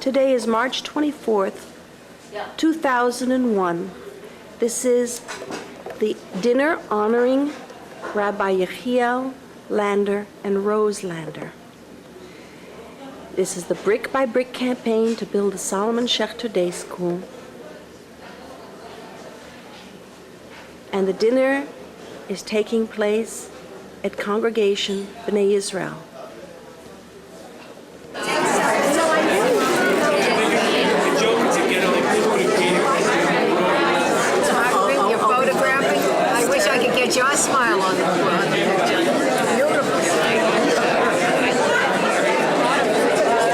Today is March 24th, 2001. This is the dinner honoring Rabbi Yechiel Lander and Rose Lander. This is the Brick by Brick campaign to build the Solomon Schechter Day School. And the dinner is taking place at Congregation B'nai Israel. You're photographing? I wish I could get your smile on the picture. Beautiful.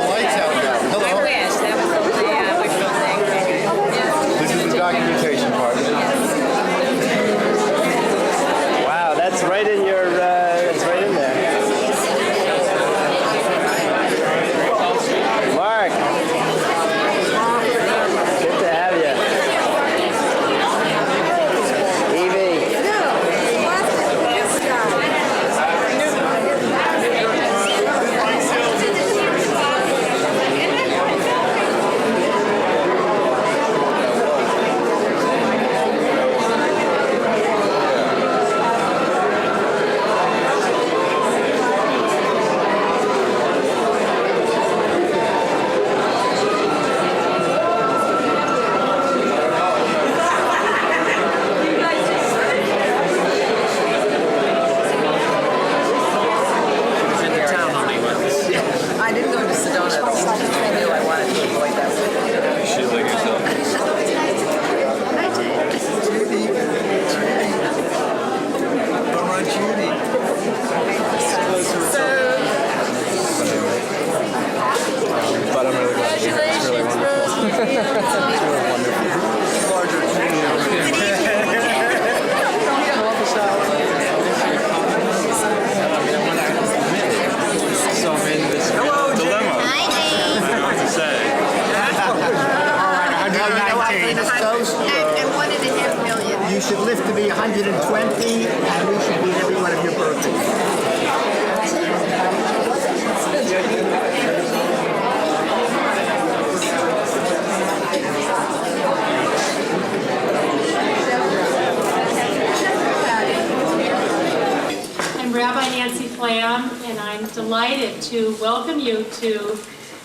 Lights out now. Hello. Yes, that was the original thing. This is the documentation part. Wow, that's right in your, that's right in there. Mark, good to have you. Evie. I didn't go to Sedona. I knew I wanted to avoid that. She's like yourself. All right, Judy. But I'm really glad to be here. It's really wonderful. It's really wonderful. Larger So I'm in this dilemma. I don't know what to say. And 1.5 million. You should live to be 120, and we should be at every one of your birthdays. I'm Rabbi Nancy Flam, and I'm delighted to welcome you to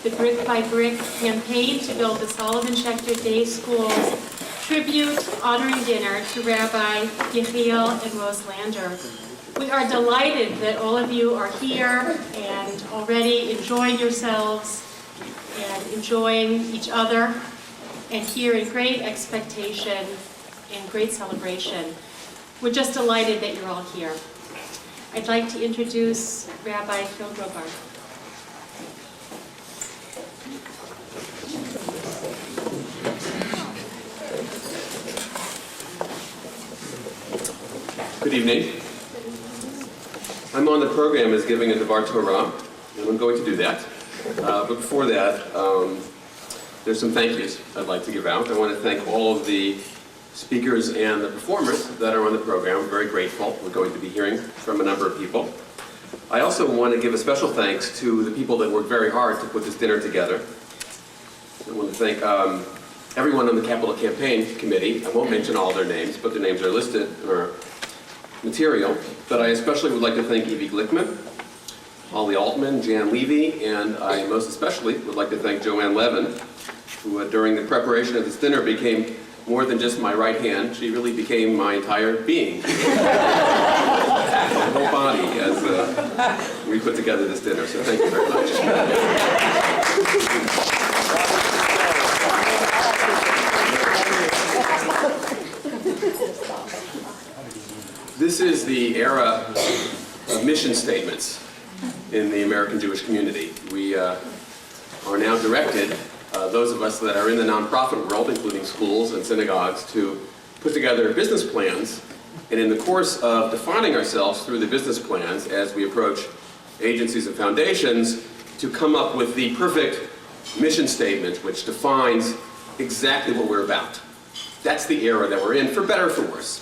the Brick by Brick campaign to build the Solomon Schechter Day School's tribute honoring dinner to Rabbi Yechiel and Rose Lander. We are delighted that all of you are here and already enjoying yourselves and enjoying each other and here in great expectation and great celebration. We're just delighted that you're all here. I'd like to introduce Rabbi Phil Grobart. Good evening. I'm on the program as giving a Devar Torah, and I'm going to do that. But before that, there's some thank yous I'd like to give out. I want to thank all of the speakers and the performers that are on the program. I'm very grateful. We're going to be hearing from a number of people. I also want to give a special thanks to the people that worked very hard to put this dinner together. I want to thank everyone on the Capital Campaign Committee. I won't mention all their names, but their names are listed in our material. But I especially would like to thank Evie Glickman, Holly Altman, Jan Levy, and I most especially would like to thank Joanne Levin, who during the preparation of this dinner became more than just my right hand. She really became my entire being. My whole body as we put together this dinner. So thank you very much. This is the era of mission statements in the American Jewish community. We are now directed, those of us that are in the nonprofit world, including schools and synagogues, to put together business plans, and in the course of defining ourselves through the business plans as we approach agencies and foundations, to come up with the perfect mission statement which defines exactly what we're about. That's the era that we're in, for better or for worse.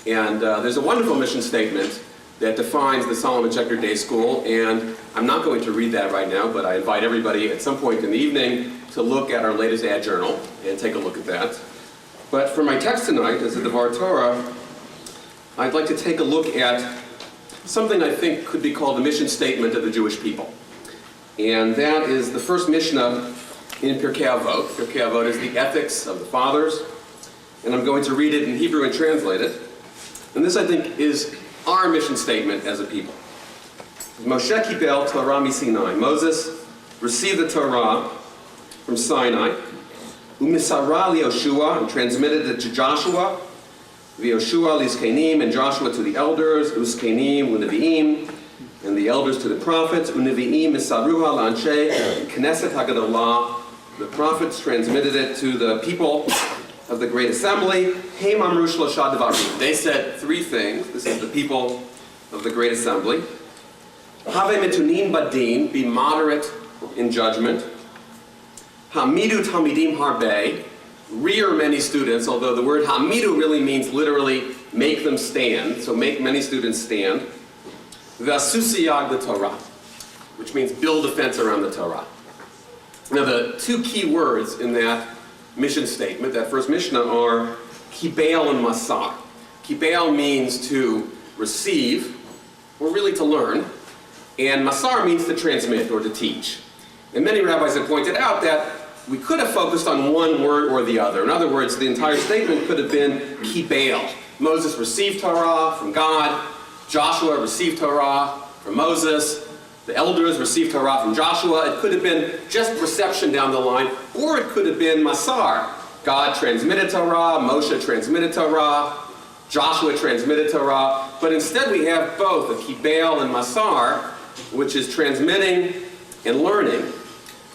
And there's a wonderful mission statement that defines the Solomon Schechter Day School, and I'm not going to read that right now, but I invite everybody at some point in the evening to look at our latest ad journal and take a look at that. But for my text tonight, as a Devar Torah, I'd like to take a look at something I think could be called the mission statement of the Jewish people. And that is the first Mishnah in Pirkei Avot. Pirkei Avot is the ethics of the fathers. And I'm going to read it in Hebrew and translate it. And this, I think, is our mission statement as a people. Moshe kibel Torah miSinai. Moses received the Torah from Sinai. Umisara liYoshua, and transmitted it to Joshua. ViYoshua liZkenim, and Joshua to the elders. UZkenim uNevi'im, and the elders to the prophets. UNevi'im misaruha la'anshei Knesset Hagadolah. The prophets transmitted it to the people of the Great Assembly. Heim amru shlosha devarim. They said three things. This is the people of the Great Assembly. Have mitunin badin, be moderate in judgment. Hamidu talmidim harbe, rear many students, although the word hamidu really means literally make them stand, so make many students stand. Vasusiyag the Torah, which means build a fence around the Torah. Now the two key words in that mission statement, that first Mishnah, are kibel and masar. Kibel means to receive, or really to learn, and masar means to transmit or to teach. And many rabbis have pointed out that we could have focused on one word or the other. In other words, the entire statement could have been kibel. Moses received Torah from God. Joshua received Torah from Moses. The elders received Torah from Joshua. It could have been just reception down the line, or it could have been masar. God transmitted Torah, Moshe transmitted Torah, Joshua transmitted Torah. But instead we have both, a kibel and masar, which is transmitting and learning.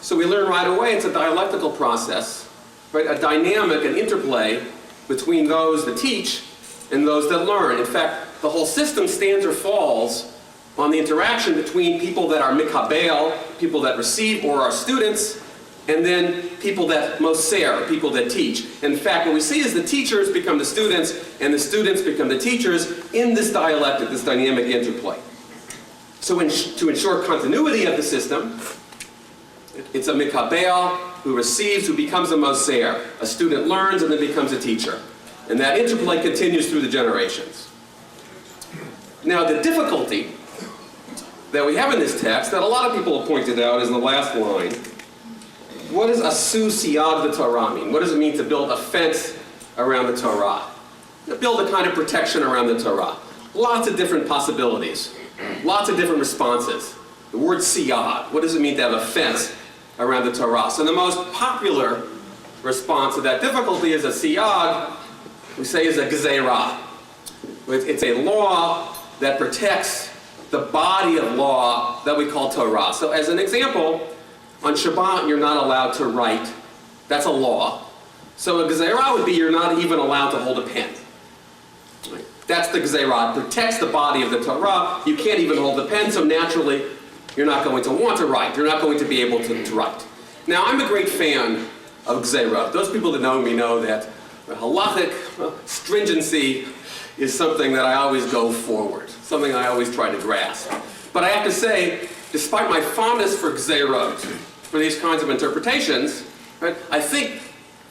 So we learn right away it's a dialectical process, right? A dynamic, an interplay between those that teach and those that learn. In fact, the whole system stands or falls on the interaction between people that are mikabel, people that receive or are students, and then people that moser, people that teach. In fact, what we see is the teachers become the students, and the students become the teachers in this dialectic, this dynamic interplay. So to ensure continuity of the system, it's a mikabel who receives, who becomes a moser. A student learns and then becomes a teacher. And that interplay continues through the generations. Now the difficulty that we have in this text, that a lot of people have pointed out, is in the last line. What does asu siyad v'Torah mean? What does it mean to build a fence around the Torah? To build a kind of protection around the Torah. Lots of different possibilities. Lots of different responses. The word siyad, what does it mean to have a fence around the Torah? So the most popular response to that difficulty is a siyad, we say is a gzeirah. It's a law that protects the body of law that we call Torah. So as an example, on Shabbat you're not allowed to write. That's a law. So a gzeirah would be you're not even allowed to hold a pen. Right? That's the gzeirah. It protects the body of the Torah. You can't even hold the pen, so naturally you're not going to want to write. You're not going to be able to write. Now, I'm a great fan of gzeirah. Those people that know me know that halachic stringency is something that I always go forward, something I always try to grasp. But I have to say, despite my fondness for gzeirot, for these kinds of interpretations, right, I think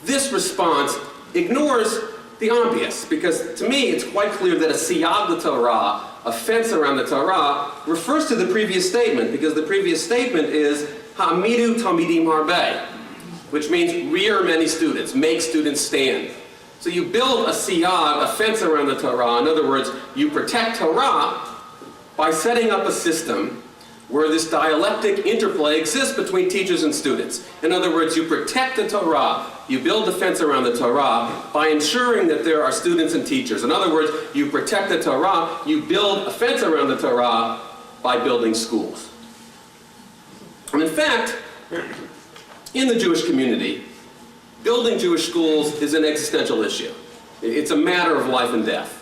this response ignores the obvious, because to me it's quite clear that a siyad l'Torah, a fence around the Torah, refers to the previous statement, because the previous statement is ha'amidu talmidim harbe, which means rear many students, make students stand. So you build a siyad, a fence around the Torah. In other words, you protect Torah by setting up a system where this dialectic interplay exists between teachers and students. In other words, you protect the Torah, you build the fence around the Torah by ensuring that there are students and teachers. In other words, you protect the Torah, you build a fence around the Torah by building schools. And in fact, in the Jewish community, building Jewish schools is an existential issue. It's a matter of life and death.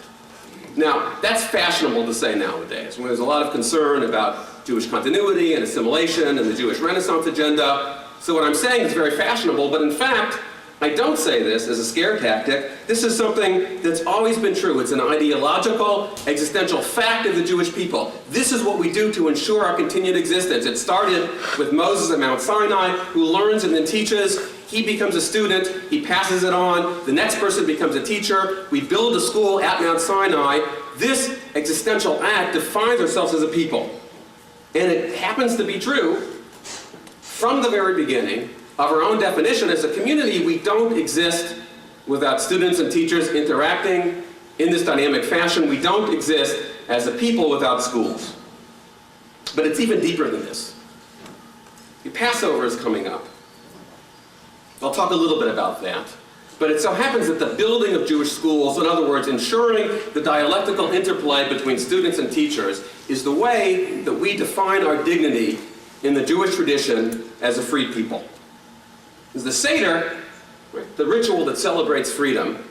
Now, that's fashionable to say nowadays, when there's a lot of concern about Jewish continuity and assimilation and the Jewish Renaissance agenda. So what I'm saying is very fashionable, but in fact, I don't say this as a scare tactic. This is something that's always been true. It's an ideological, existential fact of the Jewish people. This is what we do to ensure our continued existence. It started with Moses at Mount Sinai, who learns and then teaches. He becomes a student. He passes it on. The next person becomes a teacher. We build a school at Mount Sinai. This existential act defines ourselves as a people. And it happens to be true from the very beginning of our own definition. As a community, we don't exist without students and teachers interacting in this dynamic fashion. We don't exist as a people without schools. But it's even deeper than this. The Passover is coming up. I'll talk a little bit about that. But it so happens that the building of Jewish schools, in other words, ensuring the dialectical interplay between students and teachers, is the way that we define our dignity in the Jewish tradition as a free people. The Seder, the ritual that celebrates freedom,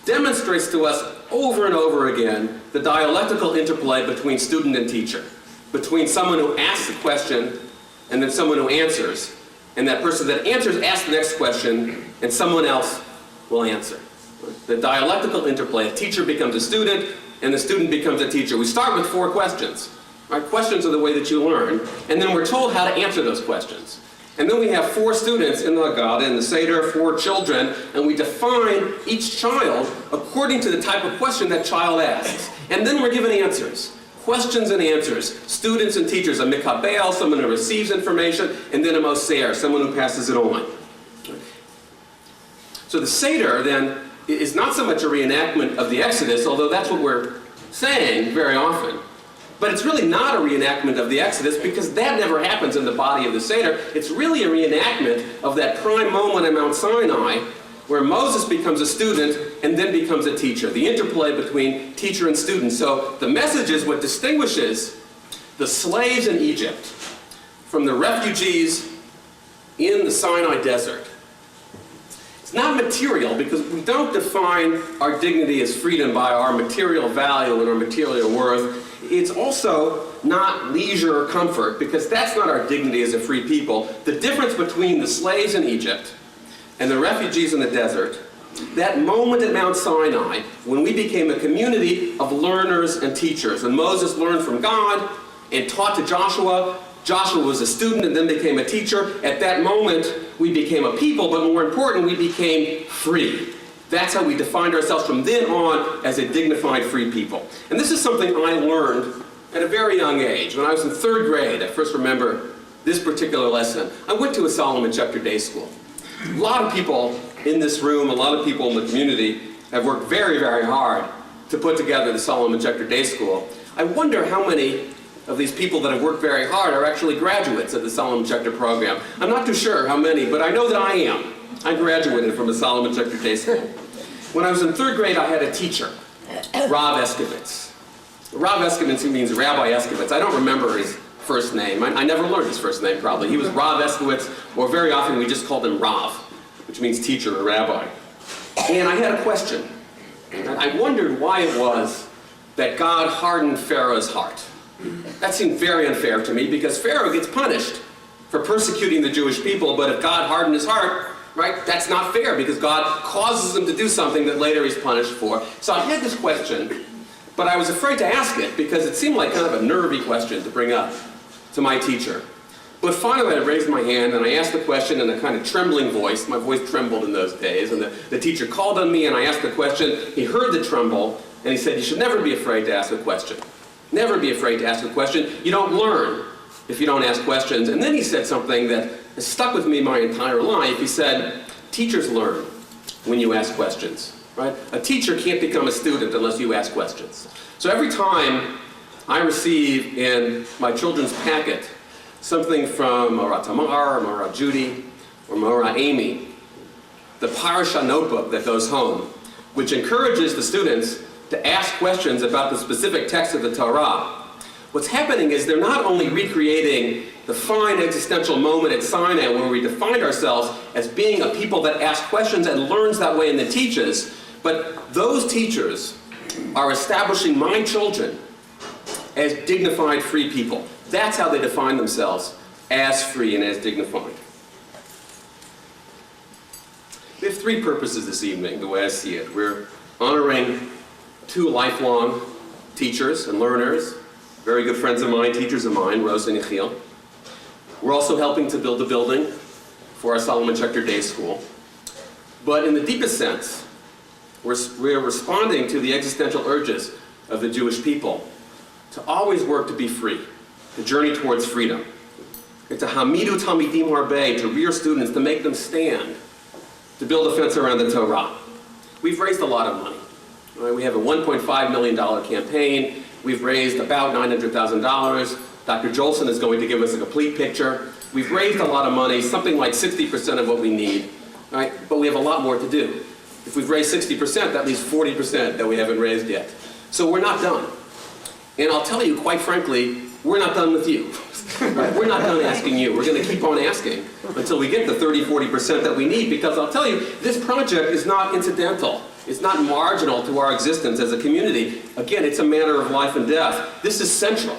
demonstrates to us over and over again the dialectical interplay between student and teacher, between someone who asks a question and then someone who answers, and that person that answers asks the next question and someone else will answer. The dialectical interplay, a teacher becomes a student and the student becomes a teacher. We start with 4 questions. Right? Questions are the way that you learn, and then we're told how to answer those questions. And then we have 4 students in the Haggadah, in the Seder, 4 children, and we define each child according to the type of question that child asks. And then we're given answers. Questions and answers. Students and teachers. A mikabel, someone who receives information, and then a moser, someone who passes it on. So the Seder, then, is not so much a reenactment of the Exodus, although that's what we're saying very often. But it's really not a reenactment of the Exodus, because that never happens in the body of the Seder. It's really a reenactment of that prime moment at Mount Sinai where Moses becomes a student and then becomes a teacher, the interplay between teacher and student. So the message is what distinguishes the slaves in Egypt from the refugees in the Sinai desert. It's not material, because we don't define our dignity as freedom by our material value and our material worth. It's also not leisure or comfort, because that's not our dignity as a free people. The difference between the slaves in Egypt and the refugees in the desert, that moment at Mount Sinai, when we became a community of learners and teachers, when Moses learned from God and taught to Joshua, Joshua was a student and then became a teacher. At that moment, we became a people, but more important, we became free. That's how we defined ourselves from then on as a dignified free people. And this is something I learned at a very young age. When I was in 3rd grade, I first remember this particular lesson. I went to a Solomon Schechter Day School. A lot of people in this room, a lot of people in the community have worked very, very hard to put together the Solomon Schechter Day School. I wonder how many of these people that have worked very hard are actually graduates of the Solomon Schechter program. I'm not too sure how many, but I know that I am. I graduated from the Solomon Schechter Day School. When I was in 3rd grade, I had a teacher, Rav Eskovitz. Rav Eskovitz means Rabbi Eskovitz. I don't remember his first name. I never learned his first name, probably. He was Rav Eskovitz, or very often we just called him Rav, which means teacher or rabbi. And I had a question. I wondered why it was that God hardened Pharaoh's heart. That seemed very unfair to me, because Pharaoh gets punished for persecuting the Jewish people, but if God hardened his heart, right, that's not fair, because God causes him to do something that later he's punished for. So I had this question, but I was afraid to ask it, because it seemed like kind of a nervy question to bring up to my teacher. But finally I raised my hand and I asked the question in a kind of trembling voice. My voice trembled in those days, and the teacher called on me and I asked the question. He heard the tremble and he said, "You should never be afraid to ask a question. Never be afraid to ask a question. You don't learn if you don't ask questions." And then he said something that has stuck with me my entire life. He said, "Teachers learn when you ask questions." Right? A teacher can't become a student unless you ask questions. So every time I receive in my children's packet something from Mara Tamar, Mara Judy, or Mara Amy, the Parasha notebook that goes home, which encourages the students to ask questions about the specific text of the Torah, what's happening is they're not only recreating the fine existential moment at Sinai where we defined ourselves as being a people that ask questions and learns that way and that teaches, but those teachers are establishing my children as dignified free people. That's how they define themselves, as free and as dignified. have three purposes this evening, the way I see it. We're honoring two lifelong teachers and learners, very good friends of mine, teachers of mine, Rose and Yechiel. We're also helping to build a building for our Solomon Schechter Day School. But in the deepest sense, we're responding to the existential urges of the Jewish people to always work to be free, to journey towards freedom. To hamidu talmidim harbeh, to rear students, to make them stand, to build a fence around the Torah. We've raised a lot of money. Right? We have a $1.5 million campaign. We've raised about $900,000. Dr. Jolson is going to give us a complete picture. We've raised a lot of money, something like 60% of what we need, right? But we have a lot more to do. If we've raised 60%, that leaves 40% that we haven't raised yet. So we're not done. And I'll tell you, quite frankly, we're not done with you. Right? We're not done asking you. We're going to keep on asking until we get the 30-40% that we need, because I'll tell you, this project is not incidental. It's not marginal to our existence as a community. Again, it's a matter of life and death. This is central.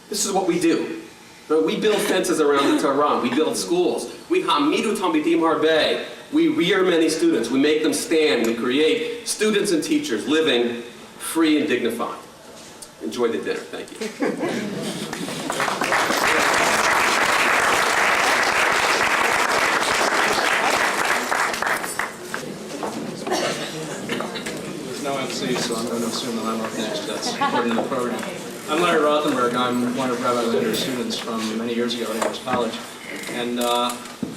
This is what we do. Right? We build fences around the Torah. We build schools. We hamidu talmidim harbeh. We rear many students. We make them stand. We create students and teachers living free and dignified. Enjoy the dinner. Thank you. No MC, so I'm going to assume that I'm up next. That's according to the program. I'm Larry Rothenberg. I'm one of Rabbi Lander's students from many years ago at Amherst College. And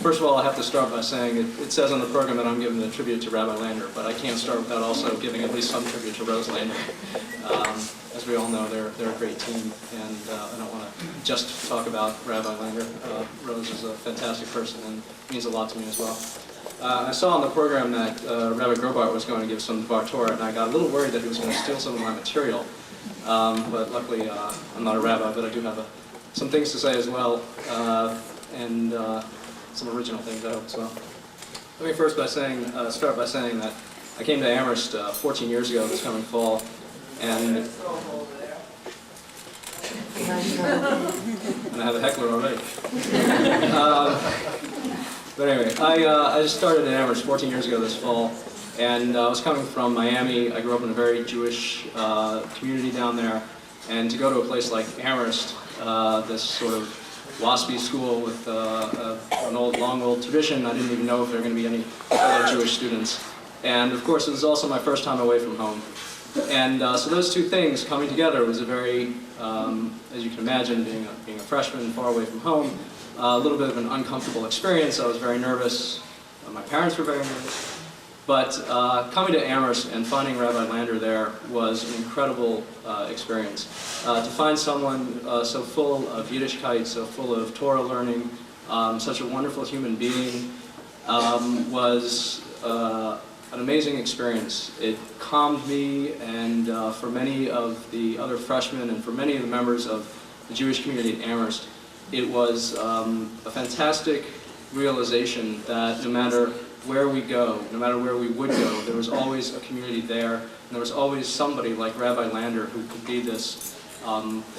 first of all, I have to start by saying it says on the program that I'm giving a tribute to Rabbi Lander, but I can't start without also giving at least some tribute to Rose Lander. As we all know, they're a great team, and I don't want to just talk about Rabbi Lander. Rose is a fantastic person and means a lot to me as well. I saw on the program that Rabbi Grobart was going to give some Dvar Torah, and I got a little worried that he was going to steal some of my material. But luckily, I'm not a rabbi, but I do have some things to say as well, and some original things, I hope as well. Let me first start by saying that I came to Amherst 14 years ago this coming fall, and I have a heckler already. But anyway, I just started in Amherst 14 years ago this fall, and I was coming from Miami. I grew up in a very Jewish community down there, and to go to a place like Amherst, this sort of waspy school with an long old tradition, I didn't even know if there were going to be any other Jewish students. And of course, it was also my first time away from home. And so those two things coming together was a very, as you can imagine, being a freshman far away from home, a little bit of an uncomfortable experience. I was very nervous. My parents were very nervous. But coming to Amherst and finding Rabbi Lander there was an incredible experience. To find someone so full of Yiddishkeit, so full of Torah learning, such a wonderful human being, was an amazing experience. It calmed me, and for many of the other freshmen and for many of the members of the Jewish community at Amherst, it was a fantastic realization that no matter where we go, no matter where we would go, there was always a community there, and there was always somebody like Rabbi Lander who could be this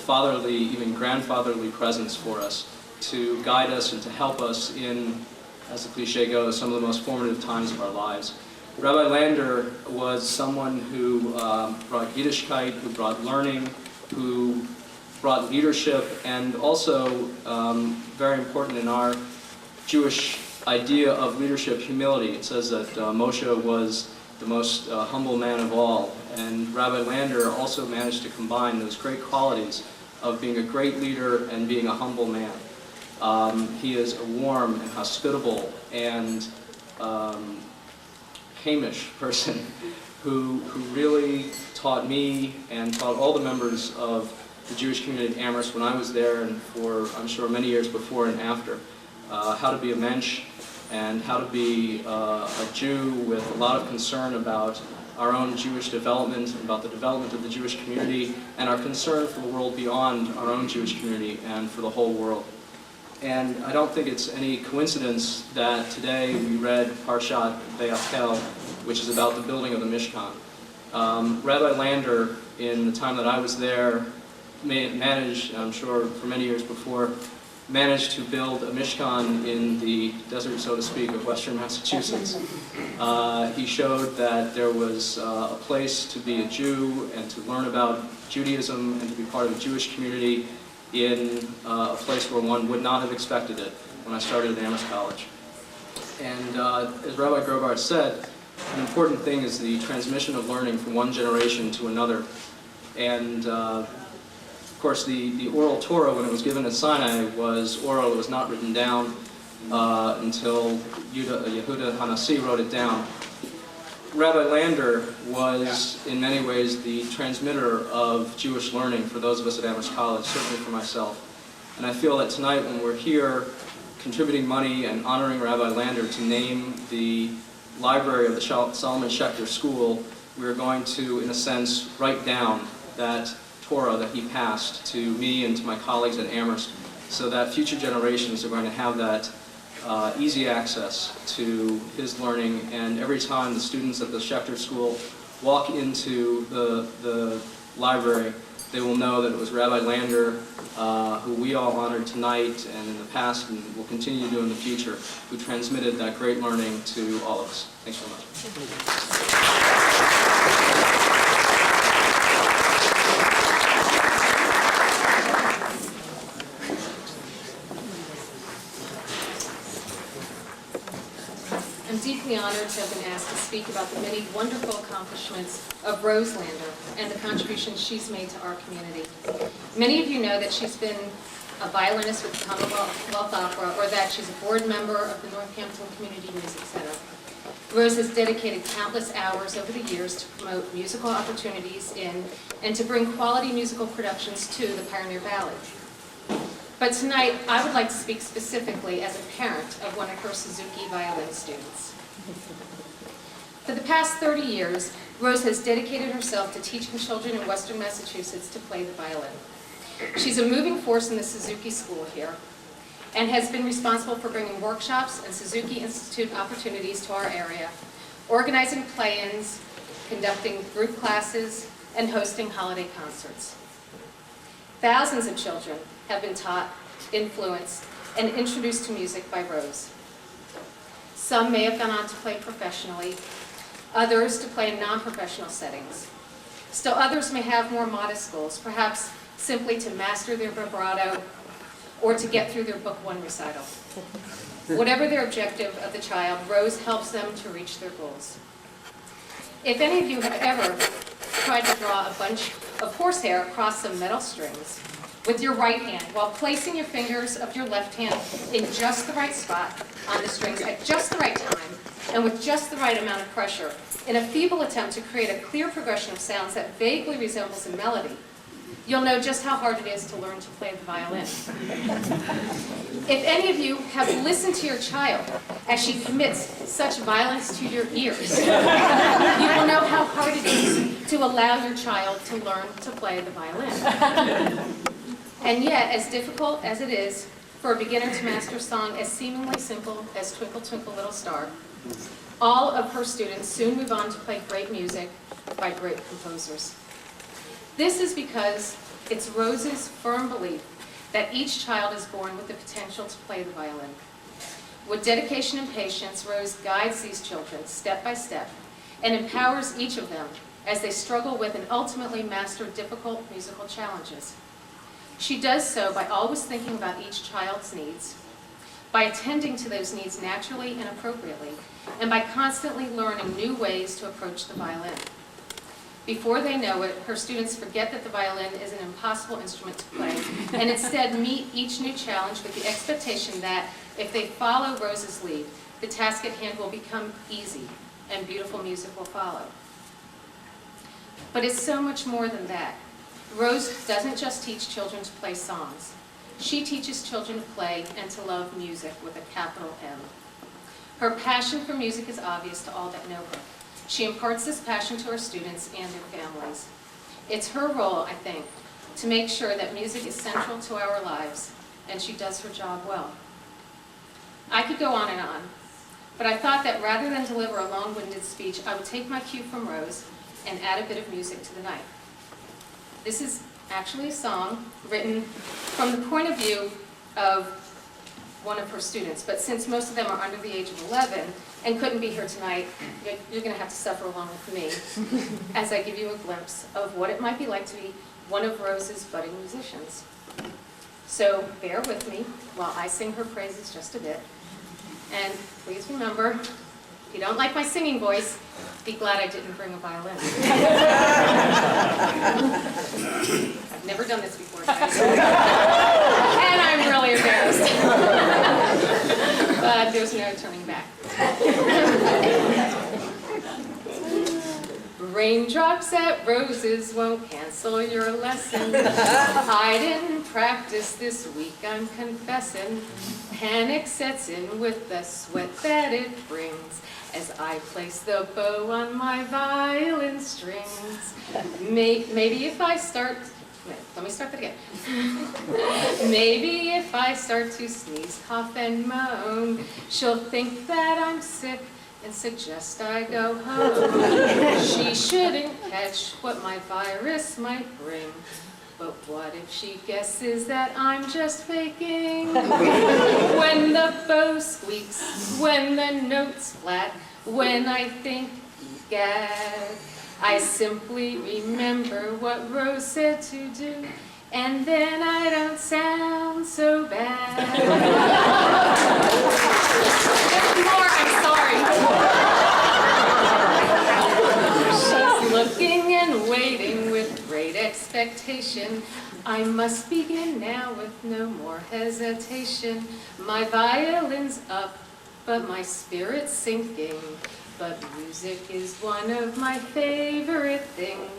fatherly, even grandfatherly presence for us to guide us and to help us in, as the cliche goes, some of the most formative times of our lives. Rabbi Lander was someone who brought Yiddishkeit, who brought learning, who brought leadership, and also, very important in our Jewish idea of leadership, humility. It says that Moshe was the most humble man of all, and Rabbi Lander also managed to combine those great qualities of being a great leader and being a humble man. He is a warm and hospitable and Hamish person who really taught me and taught all the members of the Jewish community at Amherst when I was there, and for, I'm sure, many years before and after, how to be a mensch and how to be a Jew with a lot of concern about our own Jewish development, about the development of the Jewish community, and our concern for the world beyond our own Jewish community and for the whole world. And I don't think it's any coincidence that today we read Parshat Vayakhel, which is about the building of the Mishkan. Rabbi Lander, in the time that I was there, managed, I'm sure for many years before, managed to build a mishkan in the desert, so to speak, of western Massachusetts. He showed that there was a place to be a Jew and to learn about Judaism and to be part of a Jewish community in a place where one would not have expected it when I started at Amherst College. And as Rabbi Grobart said, an important thing is the transmission of learning from one generation to another. And of course, the oral Torah, when it was given at Sinai, was oral. It was not written down until Yehuda Hanasi wrote it down. Rabbi Lander was, in many ways, the transmitter of Jewish learning for those of us at Amherst College, certainly for myself. And I feel that tonight, when we're here contributing money and honoring Rabbi Lander to name the library of the Solomon Schechter School, we're going to, in a sense, write down that Torah that he passed to me and to my colleagues at Amherst, so that future generations are going to have that easy access to his learning. And every time the students at the Schechter School walk into the library, they will know that it was Rabbi Lander, who we all honored tonight and in the past and will continue to do in the future, who transmitted that great learning to all of us. Thanks so much. I'm deeply honored to have been asked to speak about the many wonderful accomplishments of Rose Lander and the contributions she's made to our community. Many of you know that she's been a violinist with the Commonwealth Opera, or that she's a board member of the Northampton Community Music Center. Rose has dedicated countless hours over the years to promote musical opportunities in and to bring quality musical productions to the Pioneer Valley. But tonight, I would like to speak specifically as a parent of one of her Suzuki violin students. For the past 30 years, Rose has dedicated herself to teaching children in Western Massachusetts to play the violin. She's a moving force in the Suzuki School here, and has been responsible for bringing workshops and Suzuki Institute opportunities to our area, organizing play-ins, conducting group classes, and hosting holiday concerts. Thousands of children have been taught, influenced, and introduced to music by Rose. Some may have gone on to play professionally, others to play in non-professional settings. Still others may have more modest goals, perhaps simply to master their vibrato or to get through their Book 1 recital. Whatever their objective of the child, Rose helps them to reach their goals. If any of you have ever tried to draw a bunch of horsehair across some metal strings with your right hand while placing your fingers of your left hand in just the right spot on the strings at just the right time and with just the right amount of pressure in a feeble attempt to create a clear progression of sounds that vaguely resembles a melody, you'll know just how hard it is to learn to play the violin. If any of you have listened to your child as she commits such violence to your ears, you will know how hard it is to allow your child to learn to play the violin. And yet, as difficult as it is for a beginner to master a song as seemingly simple as Twinkle, Twinkle, Little Star, all of her students soon move on to play great music by great composers. This is because it's Rose's firm belief that each child is born with the potential to play the violin. With dedication and patience, Rose guides these children step by step and empowers each of them as they struggle with and ultimately master difficult musical challenges. She does so by always thinking about each child's needs, by attending to those needs naturally and appropriately, and by constantly learning new ways to approach the violin. Before they know it, her students forget that the violin is an impossible instrument to play, and instead meet each new challenge with the expectation that, if they follow Rose's lead, the task at hand will become easy, and beautiful music will follow. But it's so much more than that. Rose doesn't just teach children to play songs. She teaches children to play and to love music with a capital M. Her passion for music is obvious to all that know her. She imparts this passion to her students and their families. It's her role, I think, to make sure that music is central to our lives, and she does her job well. I could go on, but I thought that rather than deliver a long-winded speech, I would take my cue from Rose and add a bit of music to the night. This is actually a song written from the point of view of one of her students. But since most of them are under the age of 11 and couldn't be here tonight, you're going to have to suffer along with me as I give you a glimpse of what it might be like to be one of Rose's budding musicians. So bear with me while I sing her praises just a bit. And please remember, if you don't like my singing voice, be glad I didn't bring a violin. I've never done this before, guys. And I'm really embarrassed. But there's no turning back. Raindrops at roses won't cancel your lesson. I didn't practice this week, I'm confessing. Panic sets in with the sweat that it brings as I place the bow on my violin strings. Maybe if I start... Let me start that again. Maybe if I start to sneeze, cough, and moan, she'll think that I'm sick and suggest I go home. She shouldn't catch what my virus might bring. But what if she guesses that I'm just faking? When the bow squeaks, when the note's flat, when I think, egad, I simply remember what Rose said to do, and then I don't sound so bad. More, I'm sorry. She's looking and waiting with great expectation. I must begin now with no more hesitation. My violin's up, but my spirit's sinking. But music is one of my favorite things.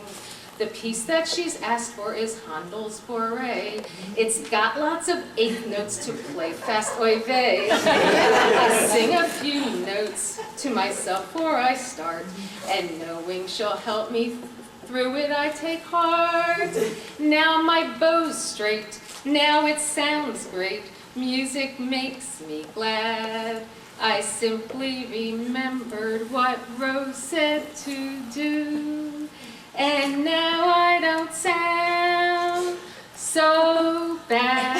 The piece that she's asked for is Handel's Bourrée. It's got lots of eighth notes to play fast, oy vey. I sing a few notes to myself before I start, and knowing she'll help me through it, I take heart. Now my bow's straight, now it sounds great. Music makes me glad. I simply remembered what Rose said to do, and now I don't sound so bad.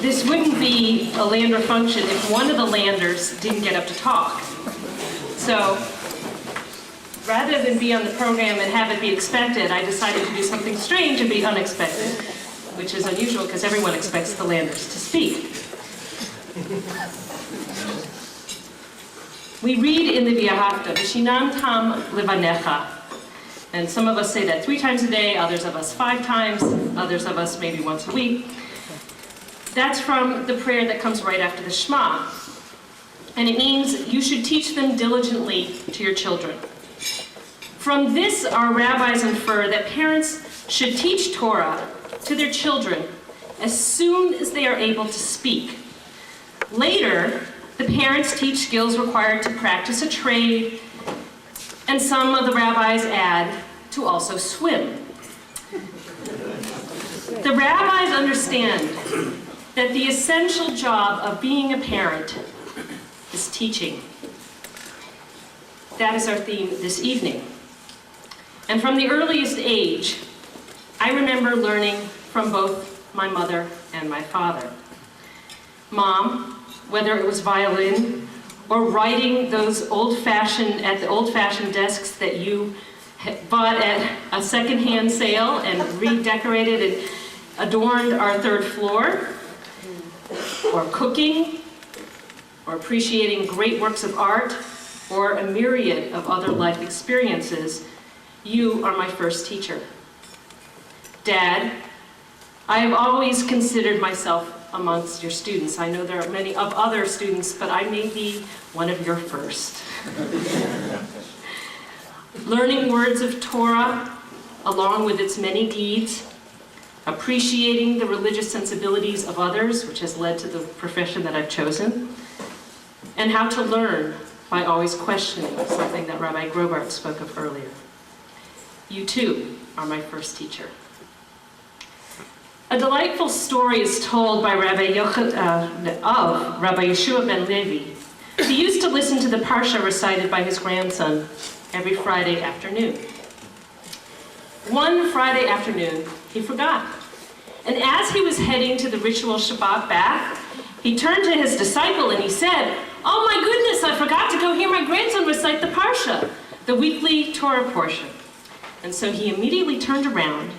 This wouldn't be a Lander function if one of the Landers didn't get up to talk. So rather than be on the program and have it be expected, I decided to do something strange and be unexpected, which is unusual because everyone expects the Landers to speak. We read in the V'ahavta, V'shinantam levanecha. And some of us say that 3 times a day, others of us 5 times, others of us maybe once a week. That's from the prayer that comes right after the Shema. And it means you should teach them diligently to your children. From this, our rabbis infer that parents should teach Torah to their children as soon as they are able to speak. Later, the parents teach skills required to practice a trade, and some of the rabbis add to also swim. The rabbis understand that the essential job of being a parent is teaching. That is our theme this evening. And from the earliest age, I remember learning from both my mother and my father. Mom, whether it was violin or writing those at the old-fashioned desks that you bought at a secondhand sale and redecorated and adorned our 3rd floor, or cooking, or appreciating great works of art, or a myriad of other life experiences, you are my first teacher. Dad, I have always considered myself amongst your students. I know there are many of other students, but I may be one of your first. Learning words of Torah, along with its many deeds, appreciating the religious sensibilities of others, which has led to the profession that I've chosen, and how to learn by always questioning, something that Rabbi Grobart spoke of earlier. You too are my first teacher. A delightful story is told by Rabbi Yeshua ben Levi. He used to listen to the Parsha recited by his grandson every Friday afternoon. One Friday afternoon, he forgot. And as he was heading to the ritual Shabbat bath, he turned to his disciple and he said, "Oh my goodness, I forgot to go hear my grandson recite the Parsha, the weekly Torah portion." And so he immediately turned around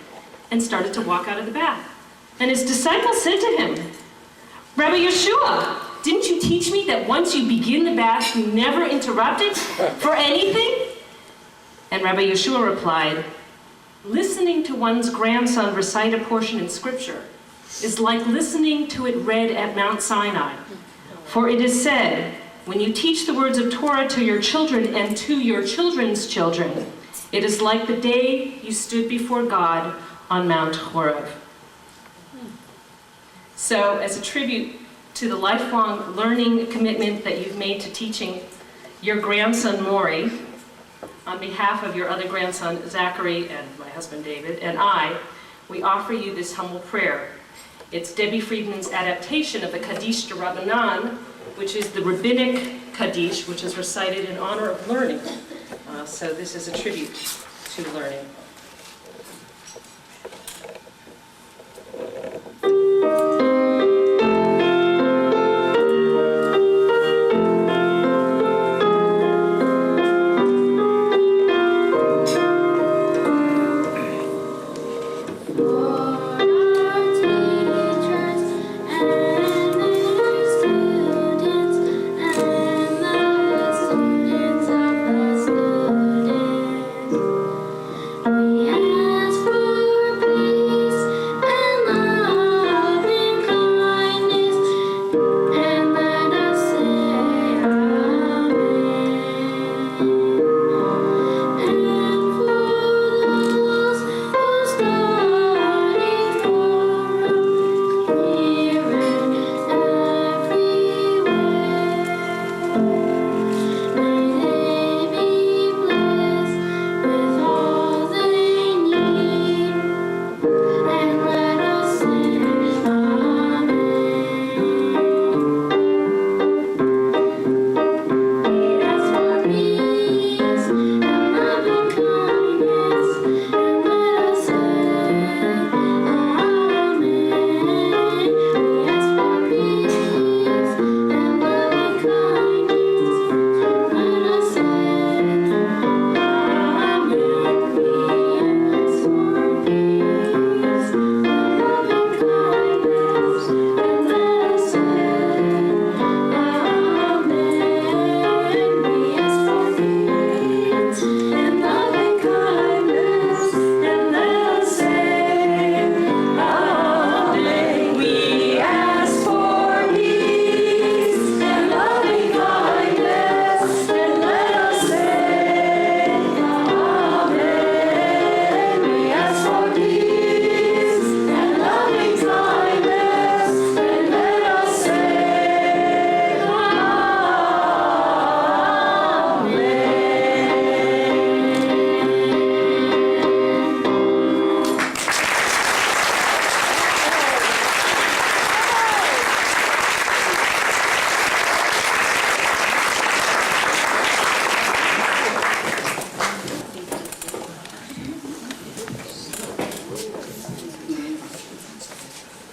and started to walk out of the bath. And his disciple said to him, "Rabbi Yeshua, didn't you teach me that once you begin the bath, you never interrupt it for anything?" And Rabbi Yeshua replied, "Listening to one's grandson recite a portion in Scripture is like listening to it read at Mount Sinai. For it is said, when you teach the words of Torah to your children and to your children's children, it is like the day you stood before God on Mount Horeb." So, as a tribute to the lifelong learning commitment that you've made to teaching your grandson Maury, on behalf of your other grandson Zachary and my husband David and I, we offer you this humble prayer. It's Debbie Friedman's adaptation of the Kaddish de Rabbanan, which is the rabbinic Kaddish, which is recited in honor of learning. So this is a tribute to learning.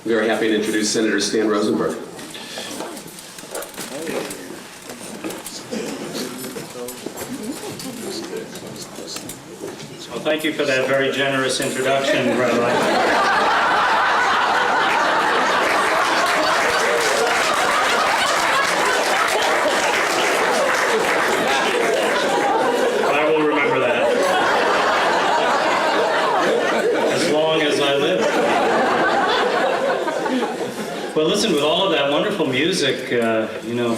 Very happy to introduce Senator Stan Rosenberg. Well, thank you for that very generous introduction, Rabbi. I will remember that. As long as I live. Well, listen, with all of that wonderful music,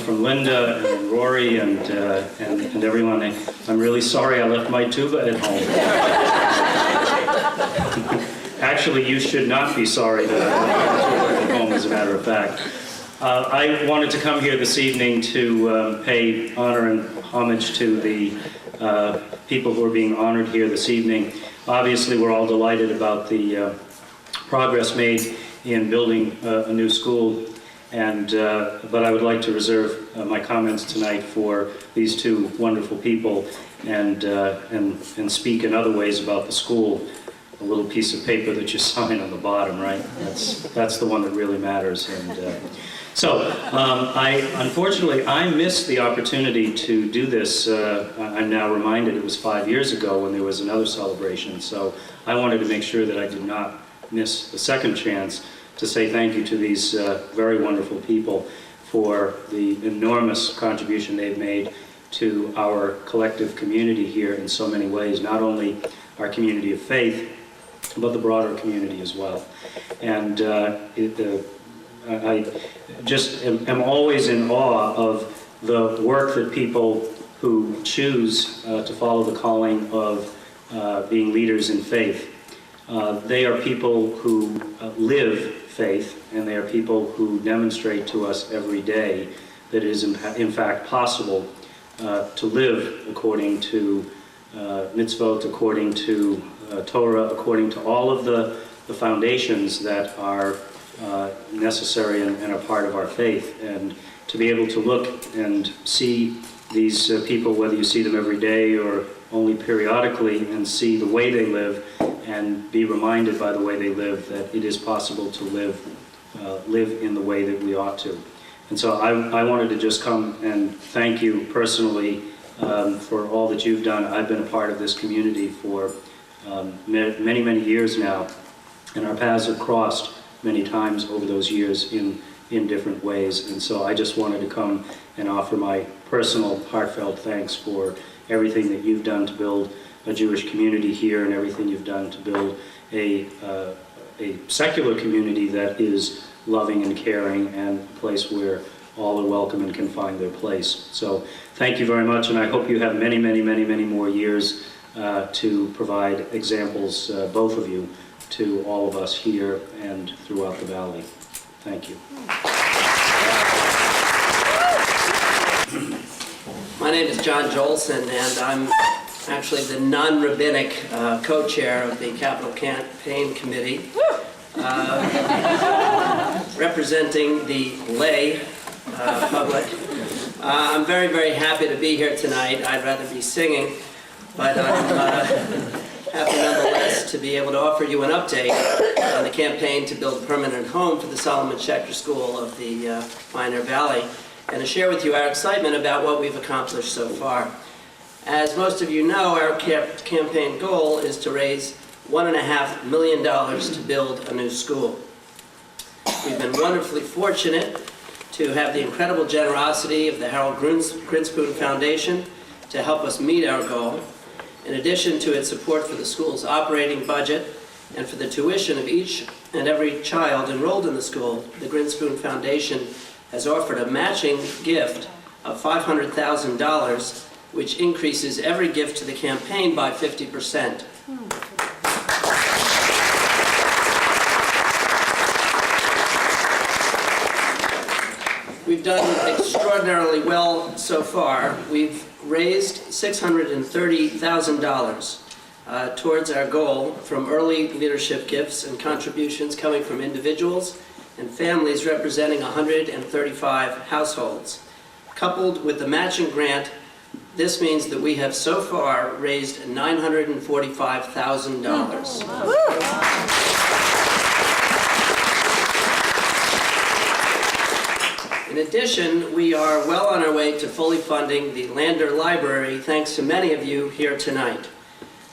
from Linda and Rory and everyone, I'm really sorry I left my tuba at home. Actually, you should not be sorry that I work at home, as a matter of fact. I wanted to come here this evening to pay honor and homage to the people who are being honored here this evening. Obviously, we're all delighted about the progress made in building a new school, but I would like to reserve my comments tonight for these two wonderful people and speak in other ways about the school. A little piece of paper that you sign on the bottom, right? That's the one that really matters. Unfortunately, I missed the opportunity to do this. I'm now reminded it was 5 years ago when there was another celebration. So I wanted to make sure that I did not miss the second chance to say thank you to these very wonderful people for the enormous contribution they've made to our collective community here in so many ways, not only our community of faith, but the broader community as well. And I just am always in awe of the work that people who choose to follow the calling of being leaders in faith. They are people who live faith, and they are people who demonstrate to us every day that it is in fact possible to live according to mitzvot, according to Torah, according to all of the foundations that are necessary and are part of our faith. And to be able to look and see these people, whether you see them every day or only periodically, and see the way they live and be reminded by the way they live that it is possible to live in the way that we ought to. And so I wanted to just come and thank you personally for all that you've done. I've been a part of this community for many, many years now, and our paths have crossed many times over those years in different ways. And so I just wanted to come and offer my personal heartfelt thanks for everything that you've done to build a Jewish community here, and everything you've done to build a secular community that is loving and caring, and a place where all are welcome and can find their place. So thank you very much, and I hope you have many, many, many, many more years to provide examples, both of you, to all of us here and throughout the valley. Thank you. My name is John Jolson, and I'm actually the non-rabbinic co-chair of the Capital Campaign Committee, representing the lay public. I'm very, very happy to be here tonight. I'd rather be singing, but I'm happy nonetheless to be able to offer you an update on the campaign to build a permanent home for the Solomon Schechter School of the Pioneer Valley, and to share with you our excitement about what we've accomplished so far. As most of you know, our campaign goal is to raise $1.5 million to build a new school. We've been wonderfully fortunate to have the incredible generosity of the Harold Grinspoon Foundation to help us meet our goal. In addition to its support for the school's operating budget and for the tuition of each and every child enrolled in the school, the Grinspoon Foundation has offered a matching gift of $500,000, which increases every gift to the campaign by 50%. We've done extraordinarily well so far. We've raised $630,000 towards our goal from early leadership gifts and contributions coming from individuals and families representing 135 households. Coupled with the matching grant, this means that we have so far raised $945,000. In addition, we are well on our way to fully funding the Lander Library, thanks to many of you here tonight.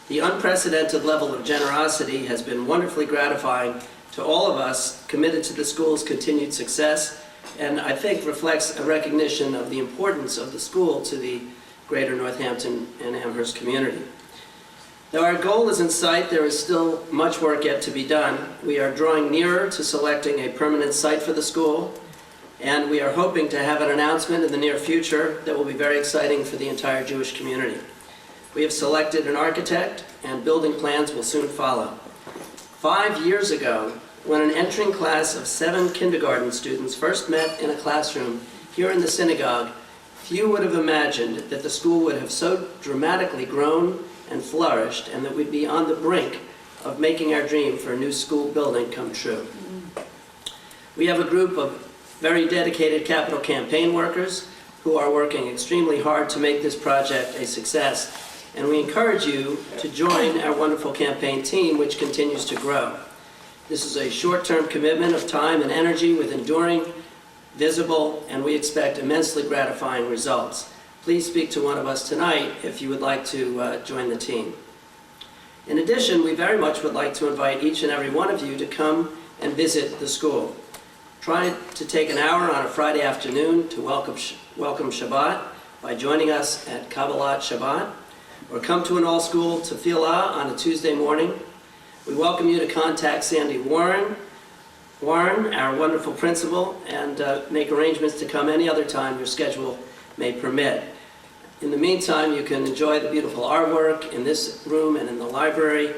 The unprecedented level of generosity has been wonderfully gratifying to all of us committed to the school's continued success, and I think reflects a recognition of the importance of the school to the greater Northampton and Amherst community. Though our goal is in sight, there is still much work yet to be done. We are drawing nearer to selecting a permanent site for the school, and we are hoping to have an announcement in the near future that will be very exciting for the entire Jewish community. We have selected an architect, and building plans will soon follow. 5 years ago, when an entering class of 7 kindergarten students first met in a classroom here in the synagogue, few would have imagined that the school would have so dramatically grown and flourished, and that we'd be on the brink of making our dream for a new school building come true. We have a group of very dedicated capital campaign workers who are working extremely hard to make this project a success, and we encourage you to join our wonderful campaign team, which continues to grow. This is a short-term commitment of time and energy with enduring, visible, and we expect immensely gratifying results. Please speak to one of us tonight if you would like to join the team. In addition, we very much would like to invite each and every one of you to come and visit the school. Try to take an hour on a Friday afternoon to welcome Shabbat by joining us at Kabbalat Shabbat, or come to an all-school tefillah on a Tuesday morning. We welcome you to contact Sandy Warren, our wonderful principal, and make arrangements to come any other time your schedule may permit. In the meantime, you can enjoy the beautiful artwork in this room and in the library,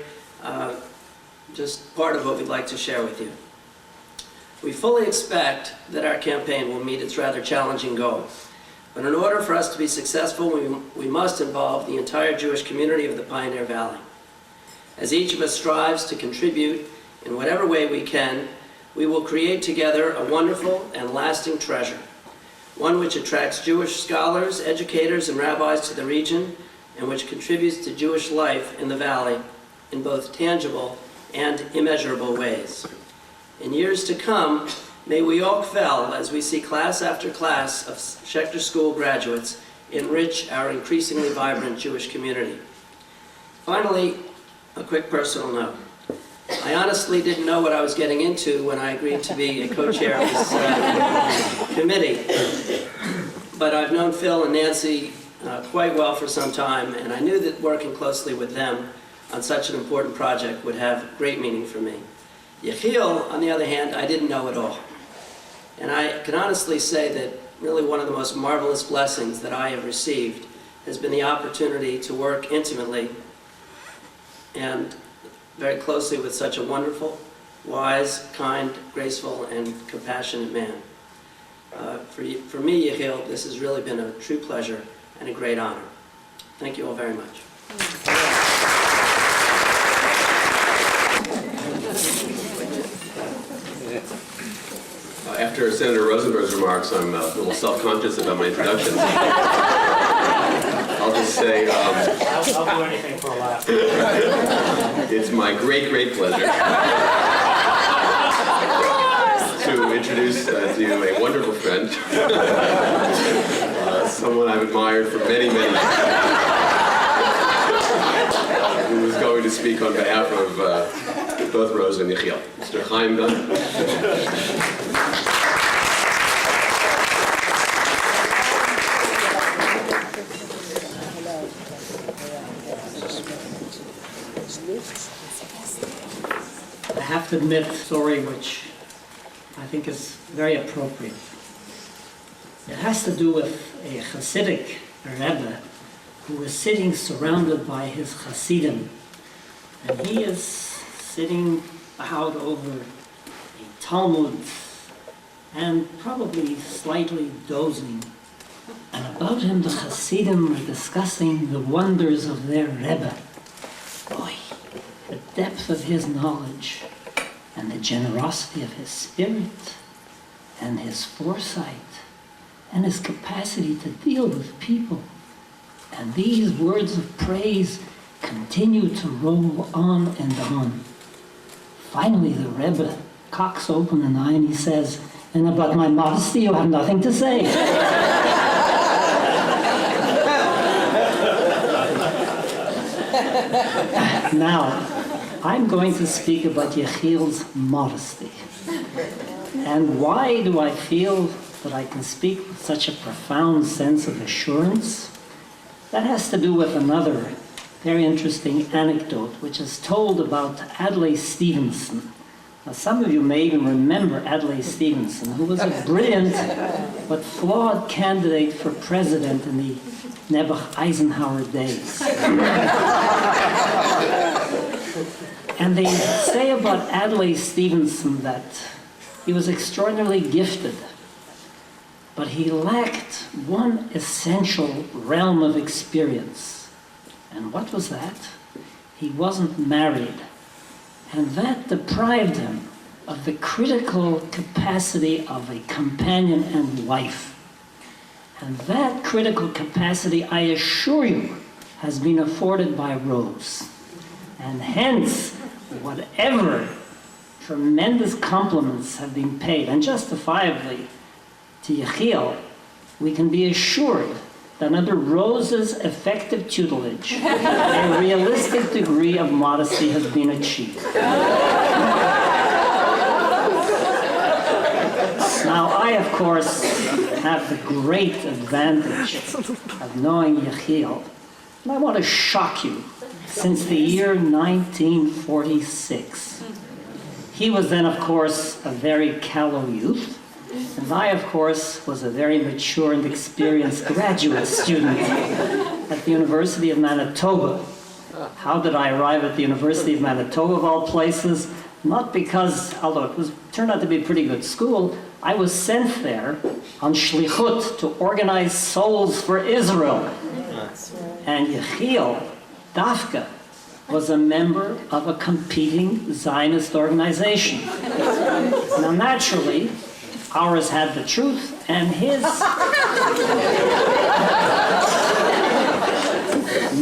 just part of what we'd like to share with you. We fully expect that our campaign will meet its rather challenging goal. But in order for us to be successful, we must involve the entire Jewish community of the Pioneer Valley. As each of us strives to contribute in whatever way we can, we will create together a wonderful and lasting treasure, one which attracts Jewish scholars, educators, and rabbis to the region, and which contributes to Jewish life in the valley in both tangible and immeasurable ways. In years to come, may we all kvel as we see class after class of Schechter School graduates enrich our increasingly vibrant Jewish community. Finally, a quick personal note. I honestly didn't know what I was getting into when I agreed to be a co-chair of this committee. But I've known Phil and Nancy quite well for some time, and I knew that working closely with them on such an important project would have great meaning for me. Yechiel, on the other hand, I didn't know at all. And I can honestly say that really one of the most marvelous blessings that I have received has been the opportunity to work intimately and very closely with such a wonderful, wise, kind, graceful, and compassionate man. For me, Yechiel, this has really been a true pleasure and a great honor. Thank you all very much. After Senator Rosenberg's remarks, I'm a little self-conscious about my introduction. I'll just say... I'll do anything for a laugh. It's my great, great pleasure to introduce to you a wonderful friend, someone I've admired for many, many years, who is going to speak on behalf of both Rose and Yechiel. Mr. Chaim Gunn. I have to admit a story which I think is very appropriate. It has to do with a Hasidic Rebbe who was sitting surrounded by his Hasidim. And he is sitting bowed over a Talmud and probably slightly dozing. And about him the Hasidim were discussing the wonders of their Rebbe. Boy, the depth of his knowledge and the generosity of his spirit and his foresight and his capacity to deal with people. And these words of praise continue to roll on and on. Finally, the Rebbe cocks open an eye and he says, "And about my modesty, you have nothing to say." Now, I'm going to speak about Yechiel's modesty. And why do I feel that I can speak with such a profound sense of assurance? That has to do with another very interesting anecdote, which is told about Adlai Stevenson. Now, some of you may even remember Adlai Stevenson, who was a brilliant but flawed candidate for president in the Nebuch Eisenhower days. And they say about Adlai Stevenson that he was extraordinarily gifted, but he lacked one essential realm of experience. And what was that? He wasn't married. And that deprived him of the critical capacity of a companion and wife. And that critical capacity, I assure you, has been afforded by Rose. And hence, whatever tremendous compliments have been paid, and justifiably, to Yechiel, we can be assured that under Rose's effective tutelage, a realistic degree of modesty has been achieved. Now, I, of course, have the great advantage of knowing Yechiel, and I want to shock you. Since the year 1946. He was then, of course, a very callow youth, and I, of course, was a very mature and experienced graduate student at the University of Manitoba. How did I arrive at the University of Manitoba, of all places? Not because, although it turned out to be a pretty good school, I was sent there on shlichut to organize souls for Israel. And Yechiel Dafka was a member of a competing Zionist organization. Now, naturally, ours had the truth, and his...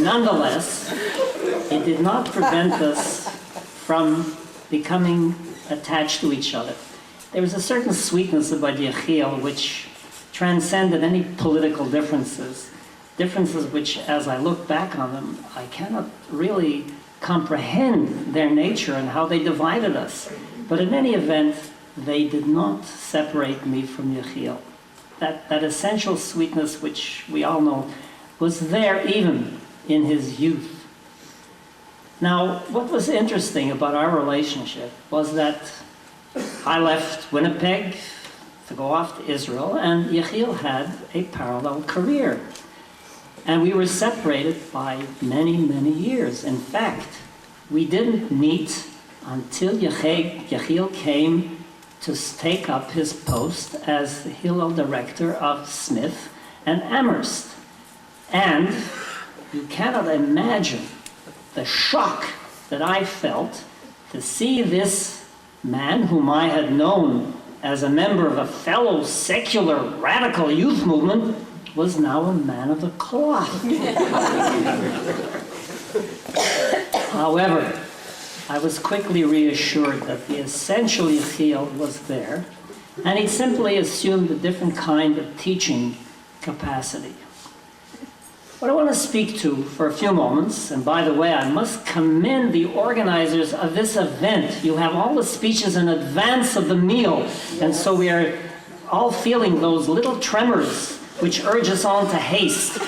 Nonetheless, it did not prevent us from becoming attached to each other. There was a certain sweetness about Yechiel which transcended any political differences. Differences which, as I look back on them, I cannot really comprehend their nature and how they divided us. But in any event, they did not separate me from Yechiel. That essential sweetness, which we all know, was there even in his youth. Now, what was interesting about our relationship was that I left Winnipeg to go off to Israel, and Yechiel had a parallel career. And we were separated by many, many years. In fact, we didn't meet until Yechiel came to take up his post as the Hillel director of Smith and Amherst. And you cannot imagine the shock that I felt to see this man whom I had known as a member of a fellow secular radical youth movement was now a man of the cloth. However, I was quickly reassured that the essential Yechiel was there, and he simply assumed a different kind of teaching capacity. What I want to speak to for a few moments, and by the way, I must commend the organizers of this event. You have all the speeches in advance of the meal, and so we are all feeling those little tremors which urge us on to haste.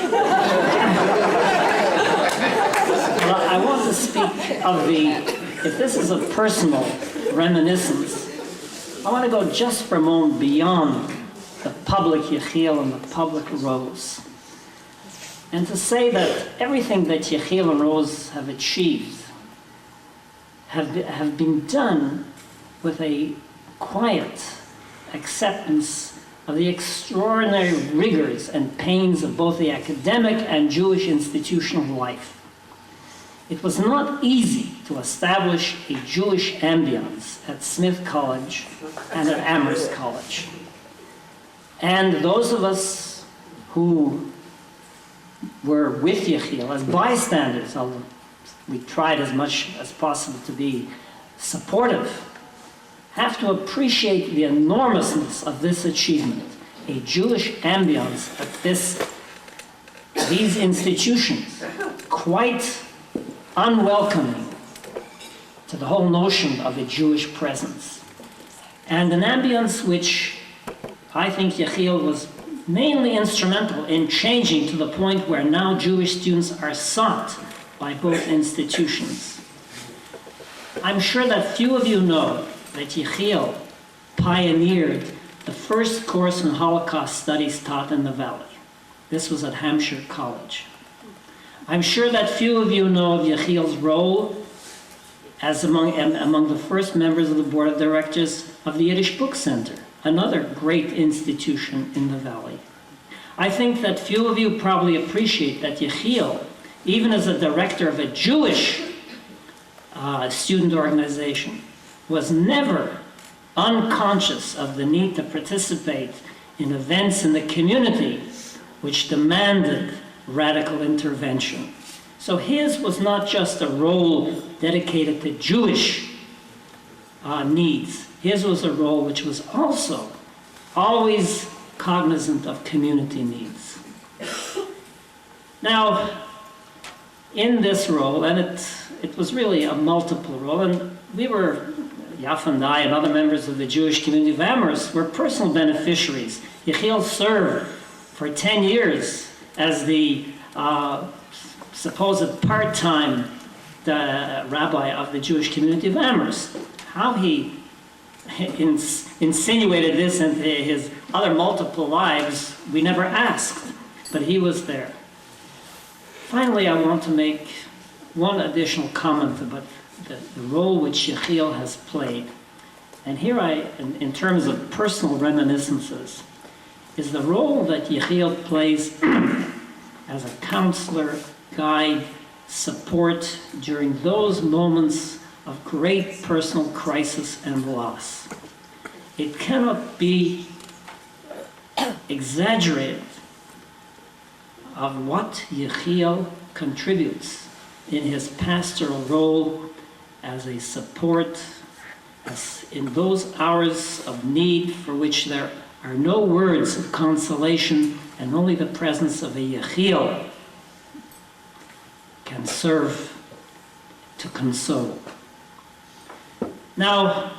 I want to speak of if this is a personal reminiscence, I want to go just for a moment beyond the public Yechiel and the public Rose. And to say that everything that Yechiel and Rose have achieved have been done with a quiet acceptance of the extraordinary rigors and pains of both the academic and Jewish institutional life. It was not easy to establish a Jewish ambience at Smith College and at Amherst College. And those of us who were with Yechiel as bystanders, although we tried as much as possible to be supportive, have to appreciate the enormousness of this achievement, a Jewish ambience at these institutions, quite unwelcoming to the whole notion of a Jewish presence. And an ambience which I think Yechiel was mainly instrumental in changing to the point where now Jewish students are sought by both institutions. I'm sure that few of you know that Yechiel pioneered the first course in Holocaust studies taught in the Valley. This was at Hampshire College. I'm sure that few of you know of Yechiel's role as among the first members of the board of directors of the Yiddish Book Center, another great institution in the Valley. I think that few of you probably appreciate that Yechiel, even as a director of a Jewish student organization, was never unconscious of the need to participate in events in the community which demanded radical intervention. So his was not just a role dedicated to Jewish needs. His was a role which was also always cognizant of community needs. Now, in this role, and it was really a multiple role, and we were, Yaf and I and other members of the Jewish community of Amherst were personal beneficiaries. Yechiel served for 10 years as the supposed part-time rabbi of the Jewish community of Amherst. How he insinuated this into his other multiple lives, we never asked, but he was there. Finally, I want to make one additional comment about the role which Yechiel has played. And here in terms of personal reminiscences, is the role that Yechiel plays as a counselor, guide, support during those moments of great personal crisis and loss. It cannot be exaggerated of what Yechiel contributes in his pastoral role as a support, as in those hours of need for which there are no words of consolation and only the presence of a Yechiel can serve to console. Now,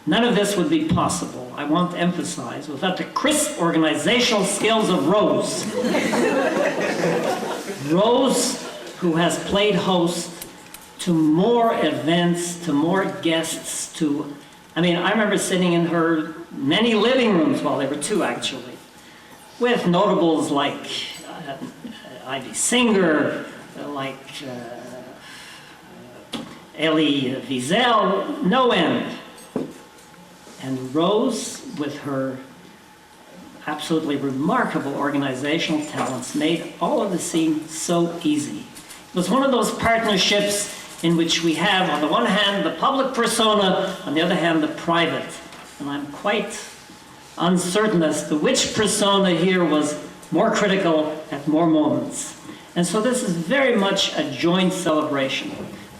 none of this would be possible, I want to emphasize, without the crisp organizational skills of Rose. Rose, who has played host to more events, to more guests, I remember sitting in her many living rooms, well, there were two actually, with notables like Ivy Singer, like Elie Wiesel, no end. And Rose, with her absolutely remarkable organizational talents, made all of this seem so easy. It was one of those partnerships in which we have, on the one hand, the public persona, on the other hand, the private. And I'm quite uncertain as to which persona here was more critical at more moments. And so this is very much a joint celebration.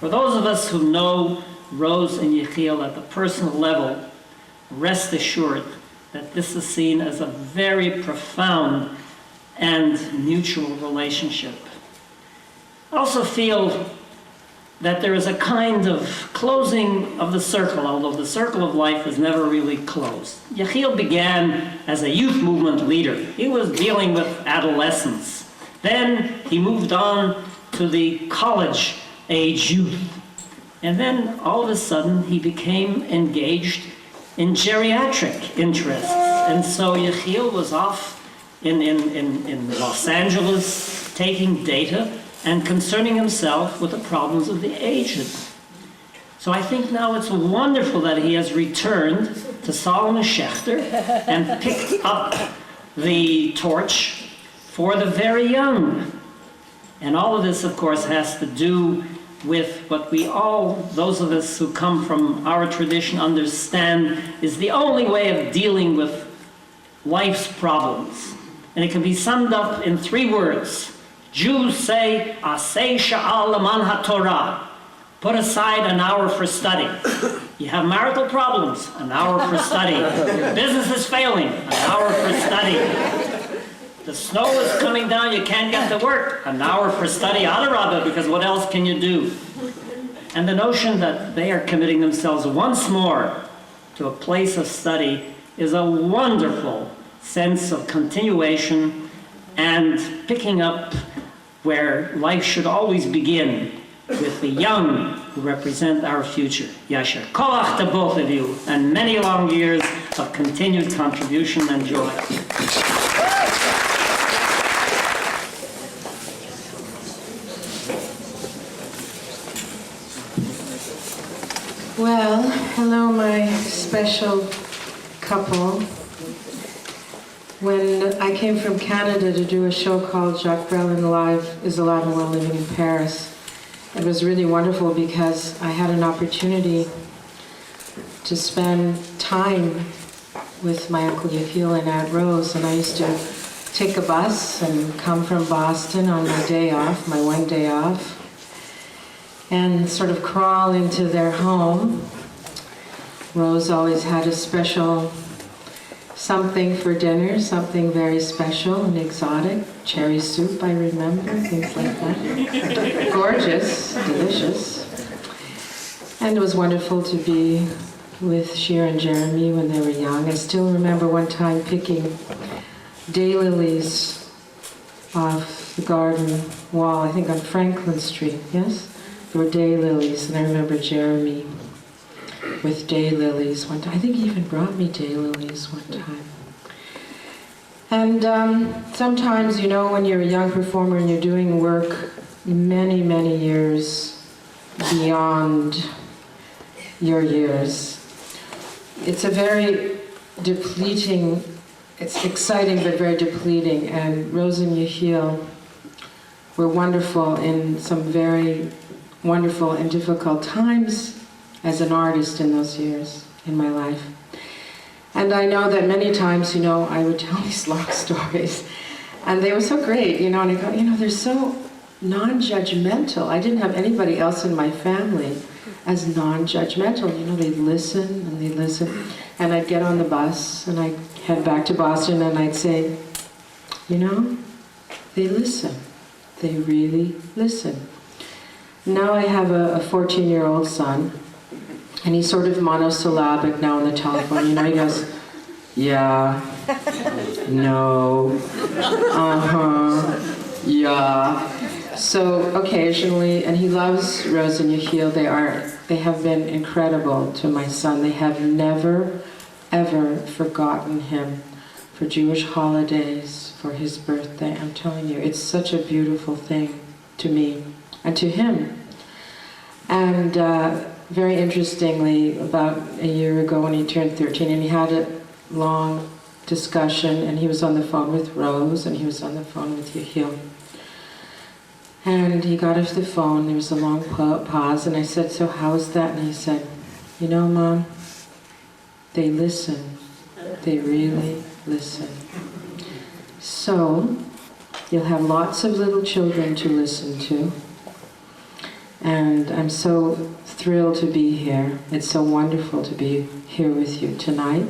For those of us who know Rose and Yechiel at the personal level, rest assured that this is seen as a very profound and mutual relationship. I also feel that there is a kind of closing of the circle, although the circle of life is never really closed. Yechiel began as a youth movement leader. He was dealing with adolescents. Then he moved on to the college-age youth. And then all of a sudden he became engaged in geriatric interests. And so Yechiel was off in Los Angeles taking data and concerning himself with the problems of the aged. So I think now it's wonderful that he has returned to Solomon Schechter and picked up the torch for the very young. And all of this, of course, has to do with what we all, those of us who come from our tradition, understand is the only way of dealing with life's problems. And it can be summed up in 3 words. Jews say, Aseh sha'al leman haTorah. Put aside an hour for study. You have marital problems, an hour for study. Your business is failing, an hour for study. The snow is coming down, you can't get to work, an hour for study, adarabah, because what else can you do? And the notion that they are committing themselves once more to a place of study is a wonderful sense of continuation and picking up where life should always begin, with the young who represent our future. Yasher koach to both of you, and many long years of continued contribution and joy. my special couple. When I came from Canada to do a show called Jacques Brel Live is Alive and Well Living in Paris, it was really wonderful because I had an opportunity to spend time with my Uncle Yehiel and Aunt Rose, and I used to take a bus and come from Boston on my day off, my one day off, and sort of crawl into their home. Rose always had a special something for dinner, something very special and exotic. Cherry soup, I remember, things like that. Gorgeous, delicious. And it was wonderful to be with Shir and Jeremy when they were young. I still remember one time picking daylilies off the garden wall, I think on Franklin Street, yes? There were daylilies, and I remember Jeremy with daylilies one time. I think he even brought me daylilies one time. And sometimes, you know, when you're a young performer and you're doing work many, many years beyond your years, it's a very depleting, it's exciting but very depleting. And Rose and Yehiel were wonderful in some very wonderful and difficult times as an artist in those years in my life. And I know that many times, you know, I would tell these long stories, and they were so great, you know, and I go, you know, they're so non-judgmental. I didn't have anybody else in my family as non-judgmental. You know, they'd listen and they'd listen. And I'd get on the bus and I'd head back to Boston and I'd say, you know, they listen. They really listen. Now I have a 14-year-old son, and he's sort of monosyllabic now on the telephone. You know, he goes, yeah, no, uh-huh, yeah. So occasionally, and he loves Rose and Yehiel. They have been incredible to my son. They have never, ever forgotten him for Jewish holidays, for his birthday. I'm telling you, it's such a beautiful thing to me and to him. And very interestingly, about a year ago when he turned 13, and he had a long discussion, and he was on the phone with Rose, and he was on the phone with Yehiel. And he got off the phone, there was a long pause, and I said, so how's that? And he said, you know, Mom, they listen. They really listen. So, you'll have lots of little children to listen to. And I'm so thrilled to be here. It's so wonderful to be here with you tonight.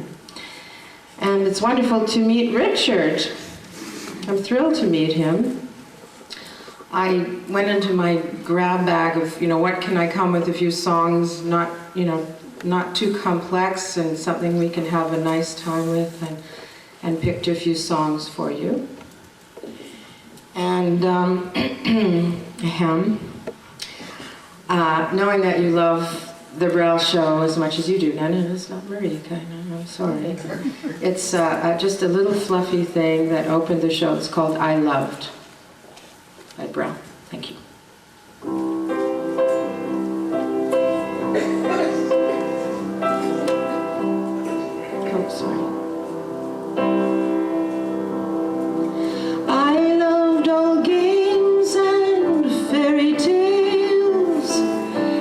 And it's wonderful to meet Richard. I'm thrilled to meet him. I went into my grab bag of, you know, what can I come with a few songs, not, you know, not too complex and something we can have a nice time with, and picked a few songs for you. And knowing that you love the Brel show as much as you do. No, it's not Marie, I'm sorry. It's just a little fluffy thing that opened the show. It's called I Loved by Brel. Thank you. Oh, sorry. I loved all games and fairy tales,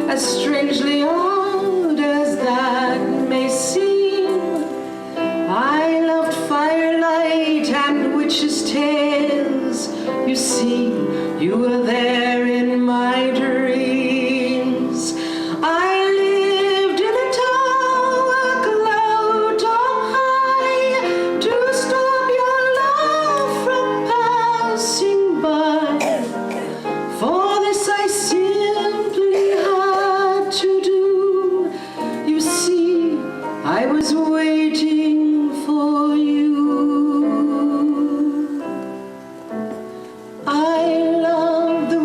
as strangely odd as that may seem. I loved firelight and witches' tales. You see, you were there in my dreams. I lived in a tower, cloud on high, to stop your love from passing by. For this I simply had to do. You see, I was waiting for you. I love the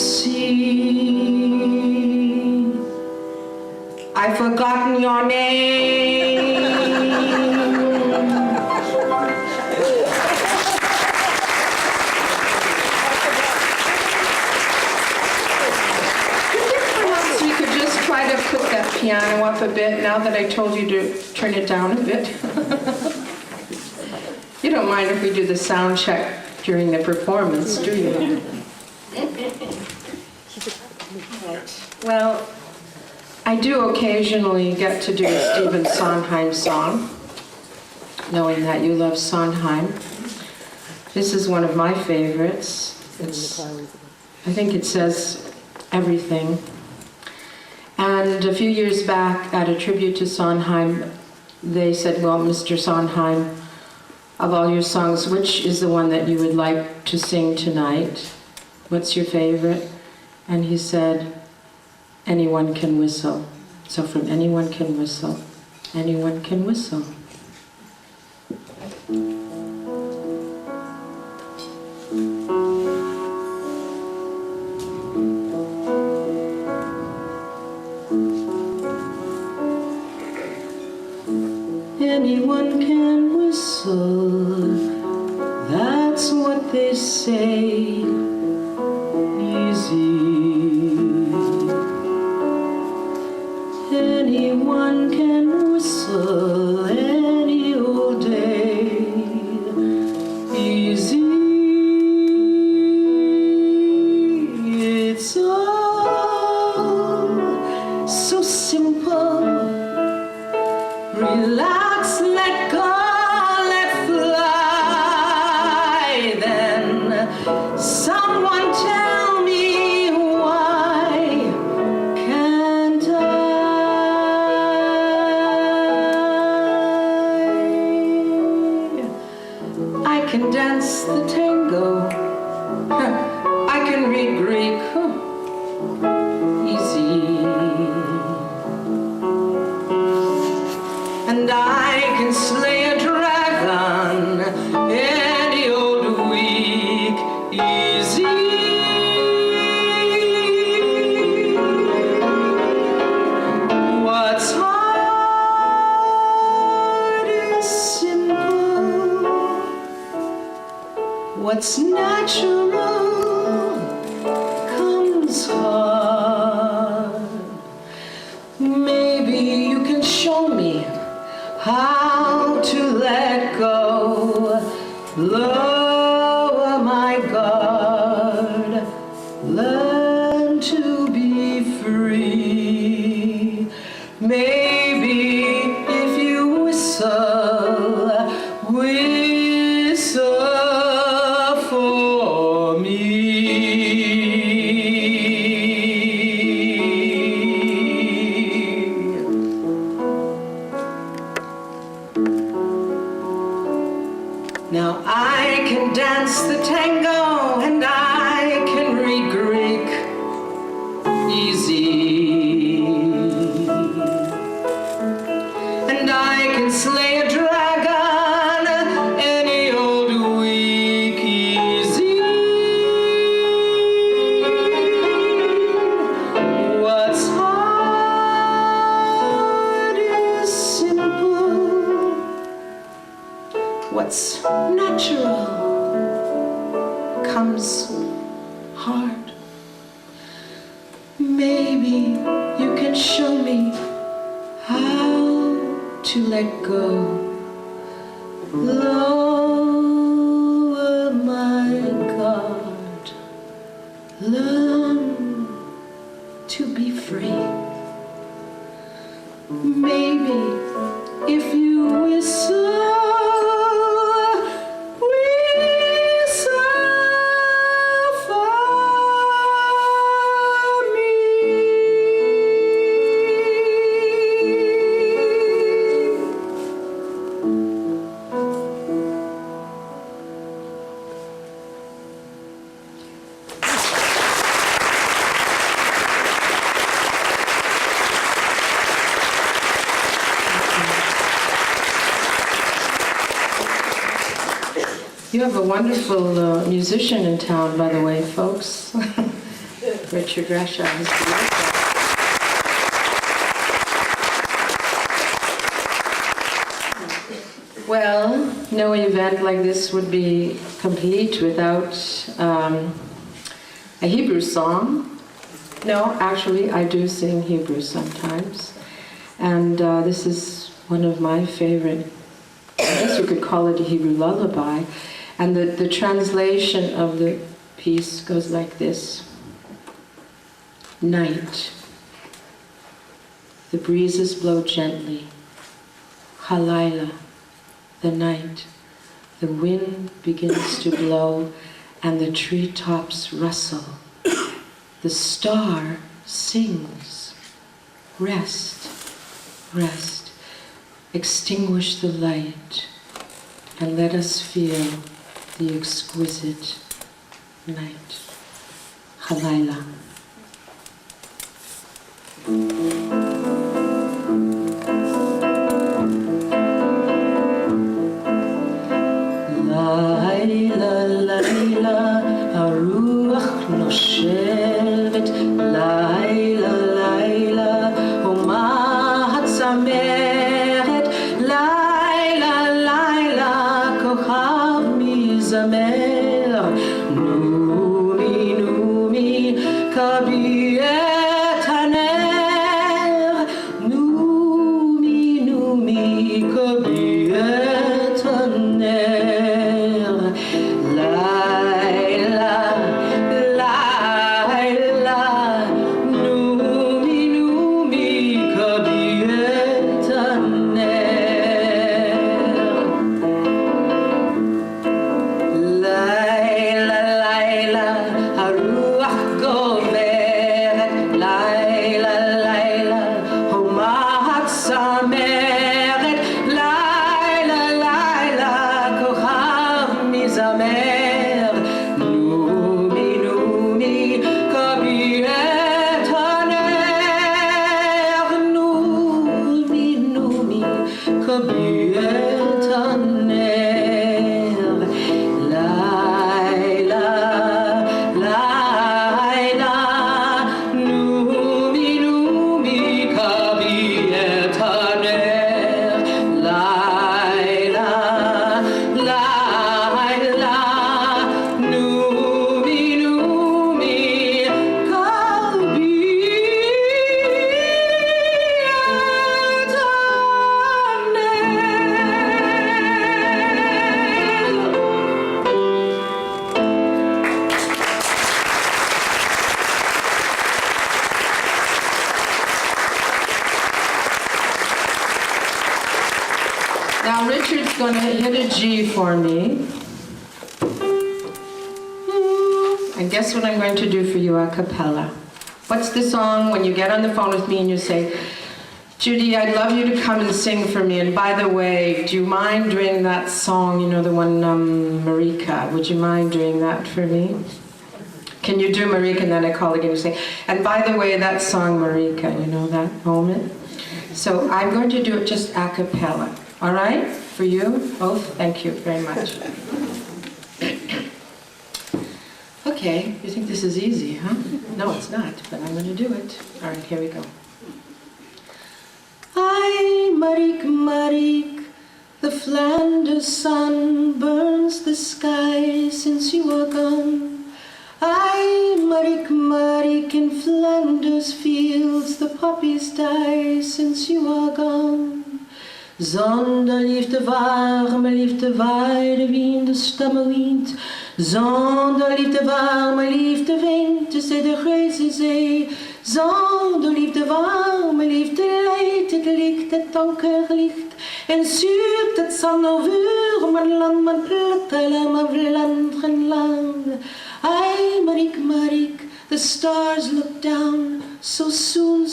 see. I've forgotten your name. Perhaps we could just try to put that piano up a bit now that I told you to turn it down a bit. You don't mind if we do the sound check during the performance, do you? Well, I do occasionally get to do a Stephen Sondheim song, knowing that you love Sondheim. This is one of my favorites. I think it says everything. And a few years back at a tribute to Sondheim, they said, well, Mr. Sondheim, of all your songs, which is the one that you would like to sing tonight? What's your favorite? And he said, Anyone Can Whistle. So from Anyone Can Whistle, Anyone Can Whistle. Anyone can whistle, that's what they say, easy. Anyone can whistle any old day, easy. It's all so simple. Relax, let go, let fly. Then someone tell me why can't I can dance the tango, I can read Greek, easy. And I can slay a dragon any old week, easy. What's hard is simple. What's natural comes hard. Maybe you can show me how to let go, lower my guard, learn to be free. Maybe if you whistle, whistle for me. Now I can dance the tango and I can read Greek, easy. And I can slay a dragon any old week, easy. What's hard is simple. What's natural comes hard. Maybe you can show me how to let go, lower my guard, learn to be free. Maybe if you whistle, You have a wonderful musician in town, by the way, folks. Richard Resha, his director. Well, no event like this would be complete without a Hebrew song. No, actually, I do sing Hebrew sometimes. And this is one of my favorite, I guess you could call it a Hebrew lullaby. And the translation of the piece goes like this. Night. The breezes blow gently. Halayla, the night. The wind begins to blow and the treetops rustle. The star sings. Rest, rest. Extinguish the light and let us feel the exquisite night. Halayla. Layla, layla, haruach noshevet. Layla, layla, homa hatzameret. Layla, layla, kochav mizamer. Numi, numi, kabi et haner. Numi, numi, kabi et haner. Now Richard's going to hit a G for me. And guess what I'm going to do for you a cappella? What's the song when you get on the phone with me and you say, Judy, I'd love you to come and sing for me. And by the way, do you mind doing that song, you know, the one, Marika? Would you mind doing that for me? Can you do Marika? And then I call again and say, and by the way, that song, Marika, you know that moment? So I'm going to do it just a cappella. All right? For you both? Thank you very much. Okay, you think this is easy, huh? No, it's not, but I'm going to do it. All right, here we go. Ay, Marik, Marik, the Flanders sun burns the sky since you are gone. Ay, Marik, Marik, in Flanders fields the poppies die since you are gone. Zonder liefde, warme liefde, waai wind, de stamme wind. Zonder liefde, warme liefde, wind, tussen de grijze zee. Zonder liefde, warme liefde, leidt het licht, het donker licht. En zuurt het zand over mijn land, mijn platte, mijn Vlaanderen land. Ai, Marik, Marik, the stars look down. So soon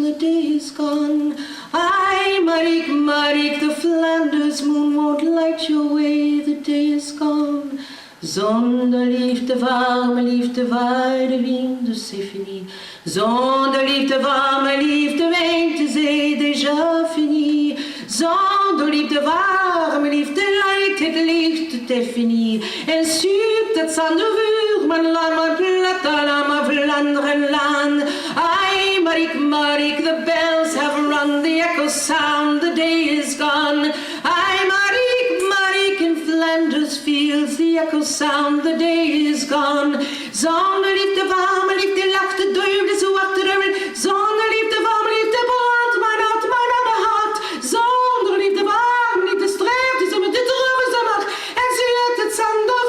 the day is gone. Ai, Marik, Marik, the Flanders moon won't light your way, the day is gone. Zonder liefde, warme liefde, waai de wind, dus c'est fini. Zonder liefde, warme liefde, weent de zee, déjà fini. Zonder liefde, warme liefde, leidt het het licht te fini. En suipt het zandervuur, mijn land, mijn platte land, mijn Vlaanderen land. Ai, Marik, the bells have run, the echoes sound, the day is gone. Ai, Marik, in Flanders fields, the echoes sound, the day is gone. Zonder liefde, warme liefde, lachte, deugde, zo achter de zonder liefde, warme liefde, brandt mijn hart, mijn hart. Zonder liefde, warme liefde, streeft is om het te droeven ze mag. En ze het het zonder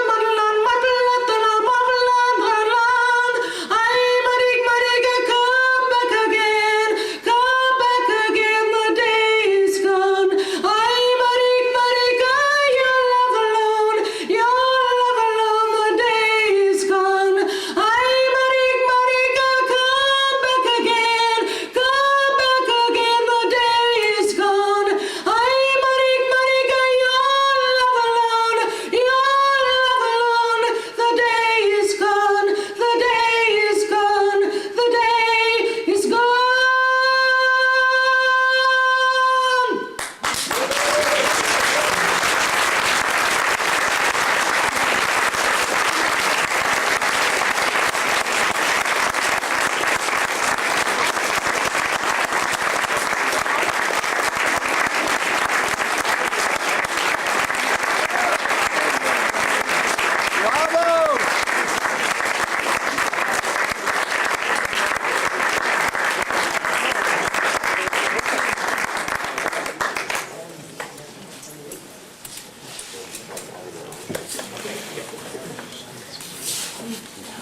mijn land, mijn platte land, mijn Vlaanderen land. Ai, Marik, come back again, the day is gone. Ai, Marik, your love alone, the day is gone. Ai, Marik, come back again, the day is gone. Ai, Marik, your love alone, the day is gone, the day is gone, the day is gone.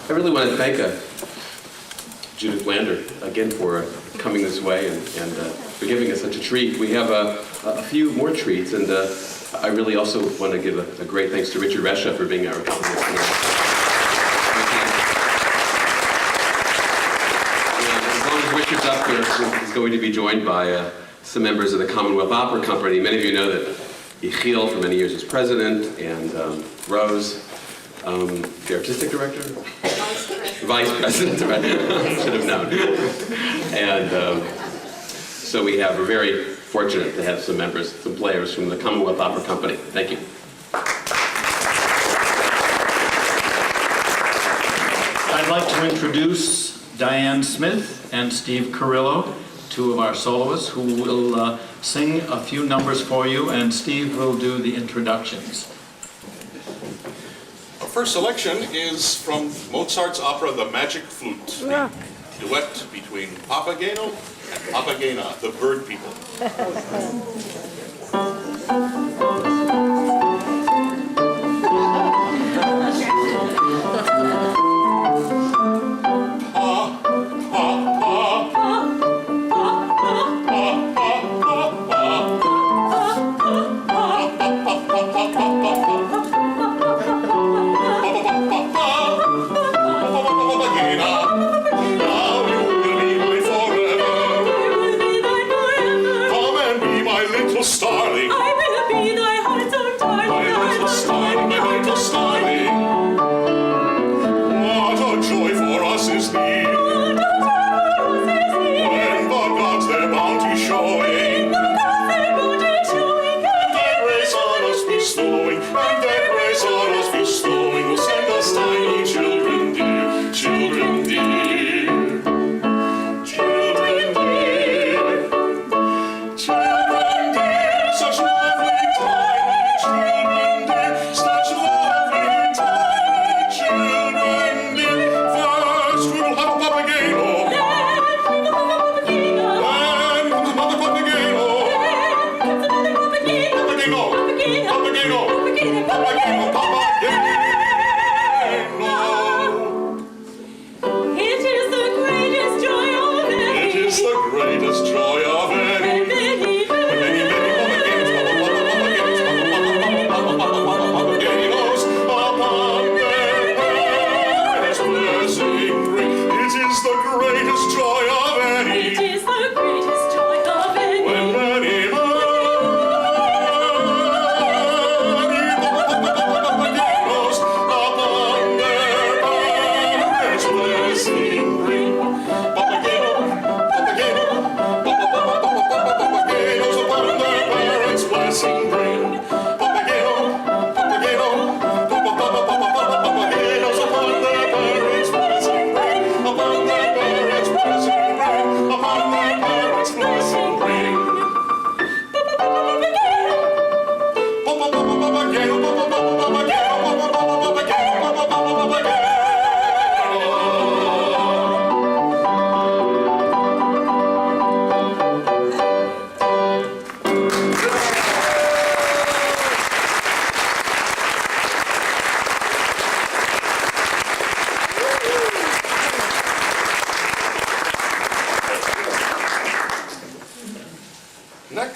I really want to thank Judith Lander again for coming this way and for giving us such a treat. We have a few more treats, and I really also want to give a great thanks to Richard Resha for being our accompanist tonight. And as long as Richard's up here, he's going to be joined by some members of the Commonwealth Opera Company. Many of you know that Yechiel for many years was president, and Rose, the artistic director? Vice president, right? Should have known. And so we're very fortunate to have some players from the Commonwealth Opera Company. Thank you. I'd like to introduce Diane Smith and Steve Carrillo, two of our soloists, who will sing a few numbers for you, and Steve will do the introductions. Our first selection is from Mozart's opera The Magic Flute, a duet between Papageno and Papagena, the bird people. Starling.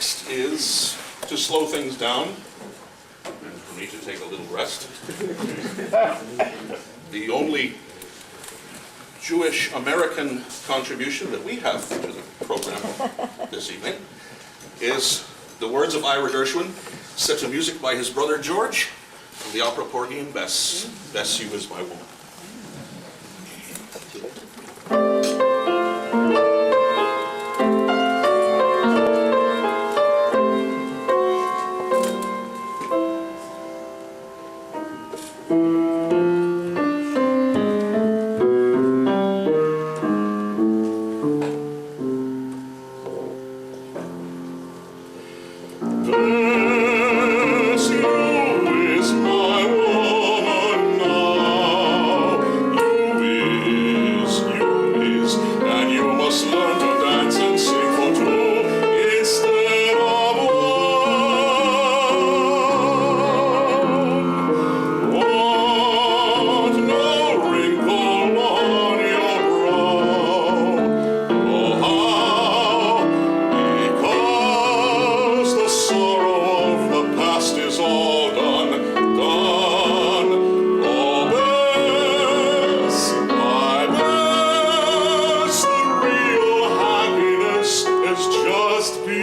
next is to slow things down and for me to take a little rest. The only Jewish American contribution that we have to the program this evening is the words of Ira Gershwin, set to music by his brother George, from the opera Porgy and Bess, Bess, You Is My Woman. Bess, you is my woman now. You is, and you must learn to dance and sing for two instead of one. Want no wrinkle on your brow. Oh, how? Because the sorrow of the past is all done, done. Oh, Bess, my Bess, the real happiness has just begun.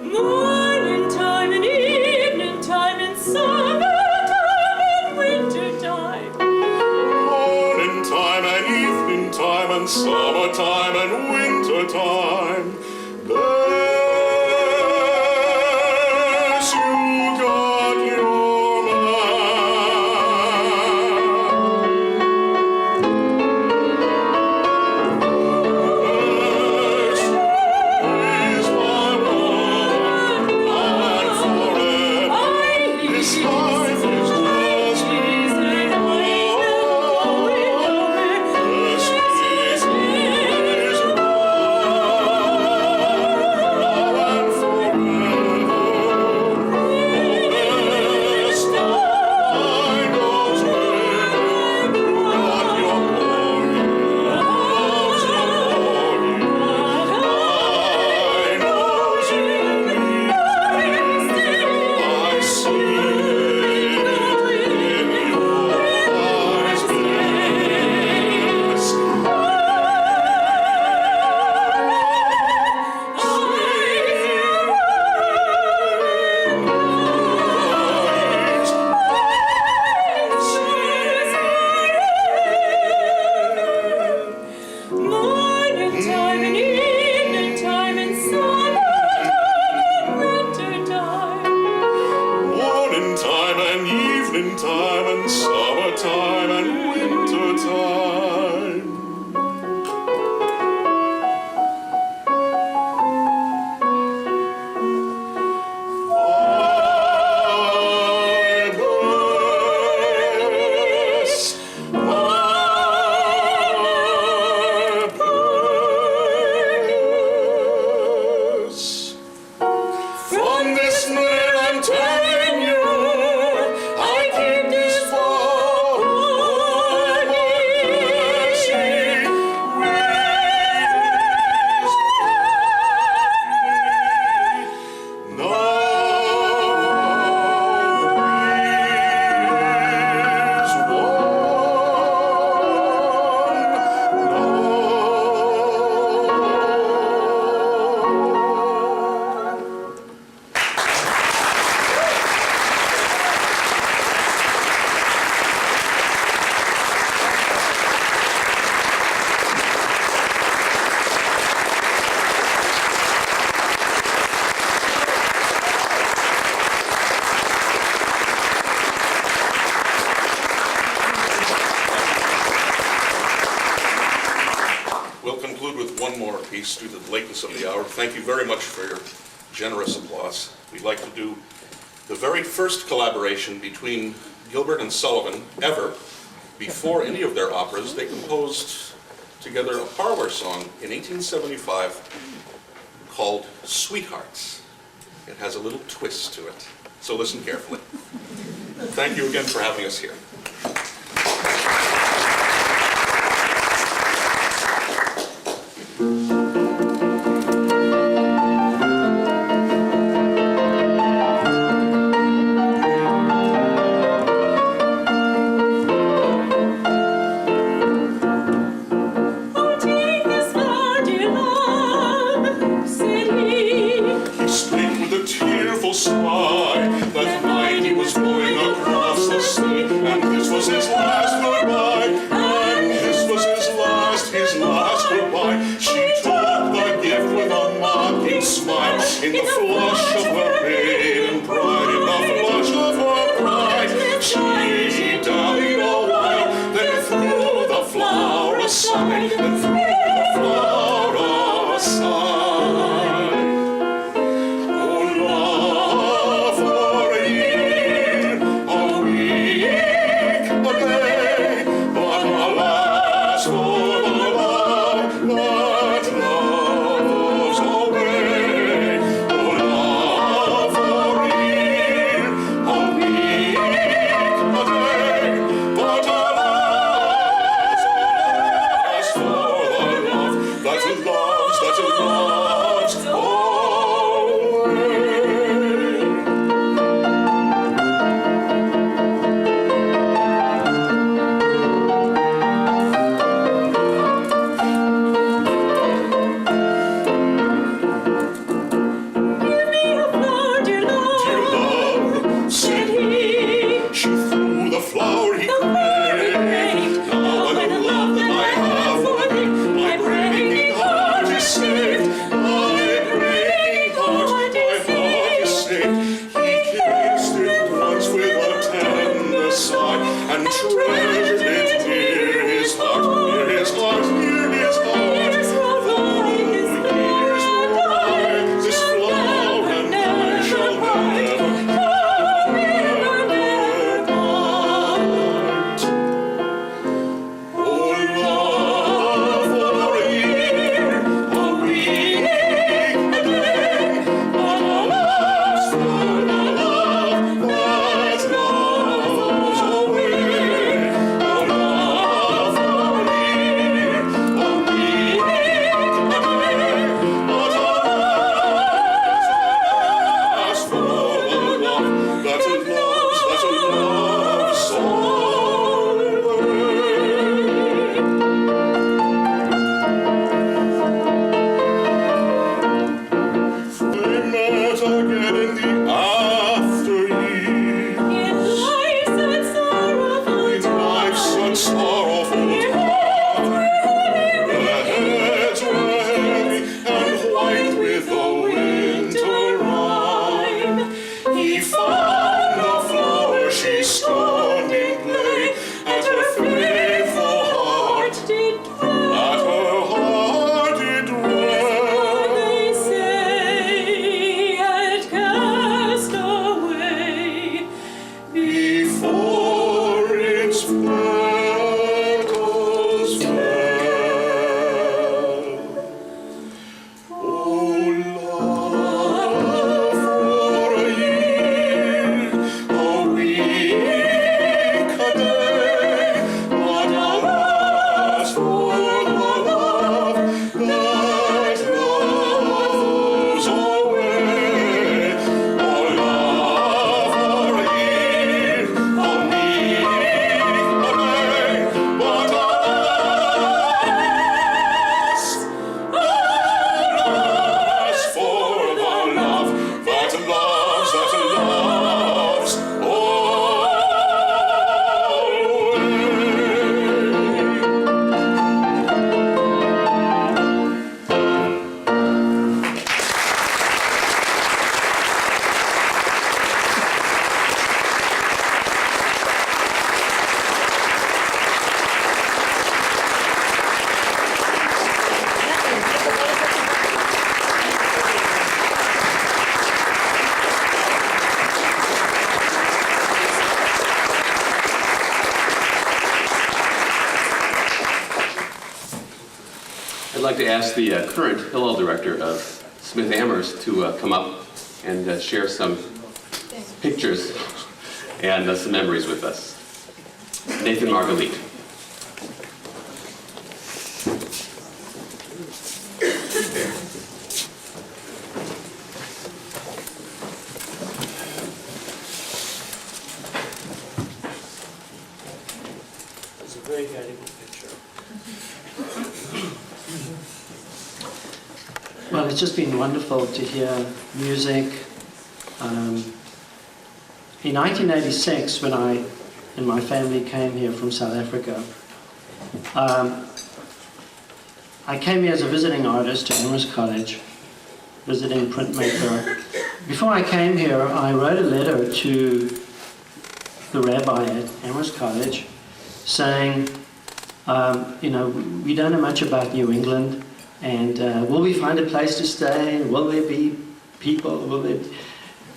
Morning time and evening time and summertime and winter time. Morning time and evening time and summertime and winter time. Bess, you got your man. Bess is my woman and forever. This life is just begun. Bess is From this minute I'm telling you, I keep this vow. one more piece due to the lateness of the hour. Thank you very much for your generous applause. We'd like to do the very first collaboration between Gilbert and Sullivan ever. Before any of their operas, they composed together a parlor song in 1875 called Sweethearts. It has a little twist to it, so listen carefully. Thank you again for having us here. In the flush of her maiden pride, in the flush of her pride, she dallied a while, then threw the flower aside, then threw the flower aside. Oh, love for a year, a week, a day, but alas for the love that loves away. like to ask the current Hillel director of Smith Amherst to come up and share some pictures and some memories with us. Nathan Margalit. It's a very valuable picture. Well, it's just been wonderful to hear music. In 1986, when I and my family came here from South Africa, I came here as a visiting artist to Amherst College, visiting printmaker. Before I came here, I wrote a letter to the rabbi at Amherst College saying, you know, we don't know much about New England, and will we find a place to stay? Will there be people? Will there...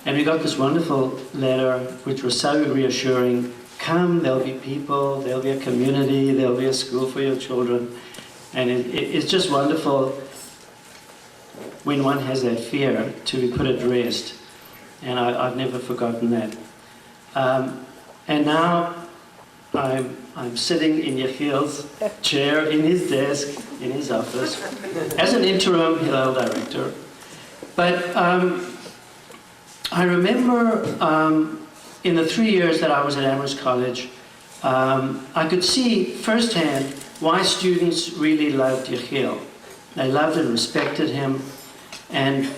And we got this wonderful letter, which was so reassuring. Come, there'll be people, there'll be a community, there'll be a school for your children. And it's just wonderful when one has that fear to be put at rest. And I've never forgotten that. And now I'm sitting in Yechiel's chair, in his desk, in his office, as an interim Hillel director. But I remember in the 3 years that I was at Amherst College, I could see firsthand why students really loved Yechiel. They loved and respected him. And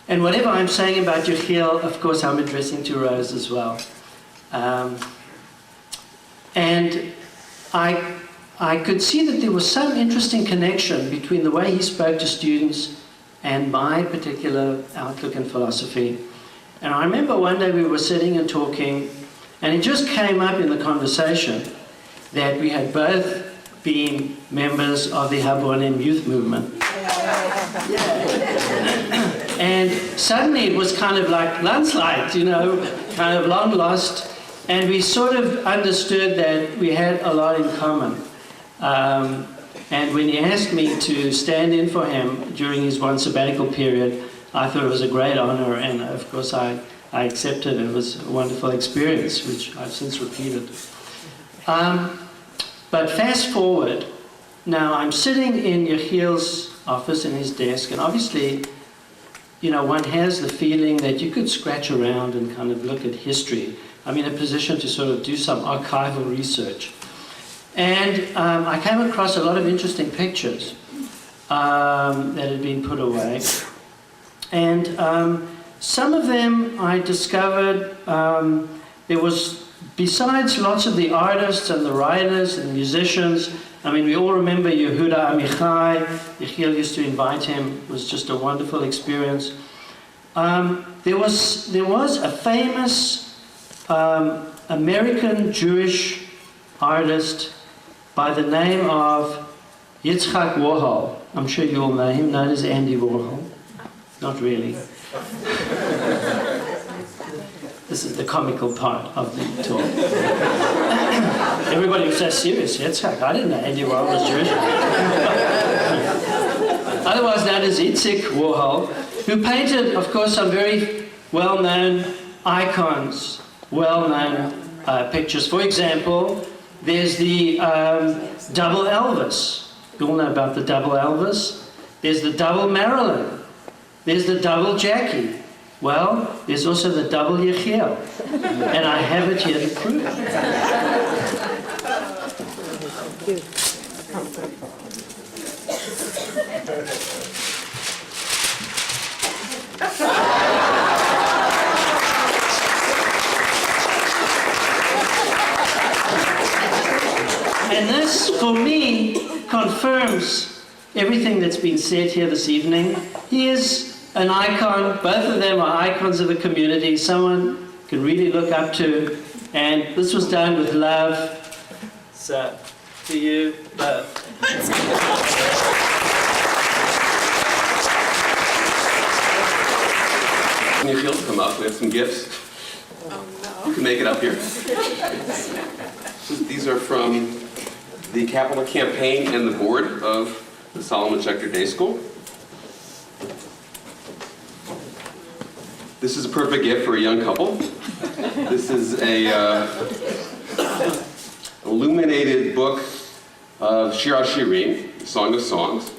whatever I'm saying about Yechiel, of course, I'm addressing to Rose as well. And I could see that there was some interesting connection between the way he spoke to students and my particular outlook and philosophy. And I remember one day we were sitting and talking, and it just came up in the conversation that we had both been members of the Habonim youth movement. And suddenly it was kind of like landslide, you know, kind of long lost, and we sort of understood that we had a lot in common. And when he asked me to stand in for him during his one sabbatical period, I thought it was a great honor, and of course I accepted. It was a wonderful experience, which I've since repeated. But fast forward, now I'm sitting in Yechiel's office in his desk, and obviously, you know, one has the feeling that you could scratch around and kind of look at history. I'm in a position to sort of do some archival research. And I came across a lot of interesting pictures that had been put away. And some of them I discovered, there was, besides lots of the artists and the writers and musicians, I mean, we all remember Yehuda Amichai. Yechiel used to invite him. It was just a wonderful experience. There was a famous American Jewish artist by the name of Yitzhak Warhol. I'm sure you all know him, known as Andy Warhol. Not really. This is the comical part of the talk. Everybody was so serious. Yitzhak, I didn't know Andy Warhol was Jewish. Otherwise known as Yitzhak Warhol, who painted, of course, some very well-known icons, well-known pictures. For example, there's the double Elvis. You all know about the double Elvis. There's the double Marilyn. There's the double Jackie. Well, there's also the double Yechiel. And I have it here to prove. And this, for me, confirms everything that's been said here this evening. He is an icon. Both of them are icons of the community, someone can really look up to. And this was done with love. So, to you, love. If you'll come up, we have some gifts. Oh, no. You can make it up here. These are from the Capital Campaign and the board of the Solomon Schechter Day School. This is a perfect gift for a young couple. This is a illuminated book of Shir HaShirim, Song of Songs,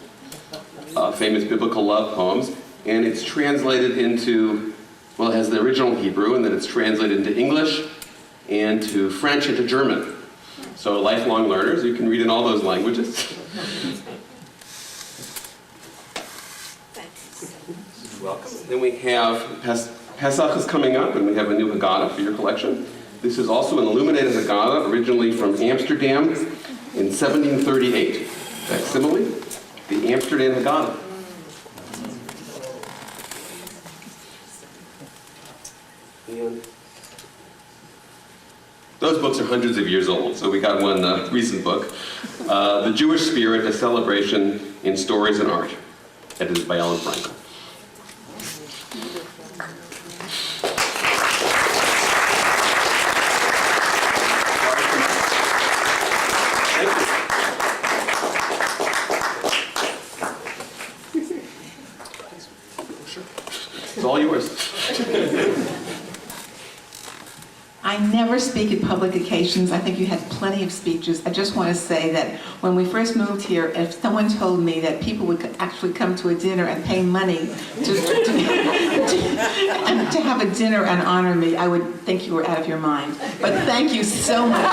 famous biblical love poems, and it's translated into, well, it has the original Hebrew, and then it's translated into English and to French and to German. So lifelong learners, you can read in all those languages. Welcome. Then we have Pesach is coming up, and we have a new Haggadah for your collection. This is also an illuminated Haggadah, originally from Amsterdam in 1738. Facsimile, the Amsterdam Haggadah. And those books are hundreds of years old, so we got one recent book, The Jewish Spirit, A Celebration in Stories and Art, edited by Ellen Frankel. It's all yours. I never speak at public occasions. I think you had plenty of speeches. I just want to say that when we first moved here, if someone told me that people would actually come to a dinner and pay money to have a dinner and honor me, I would think you were out of your mind. But thank you so much.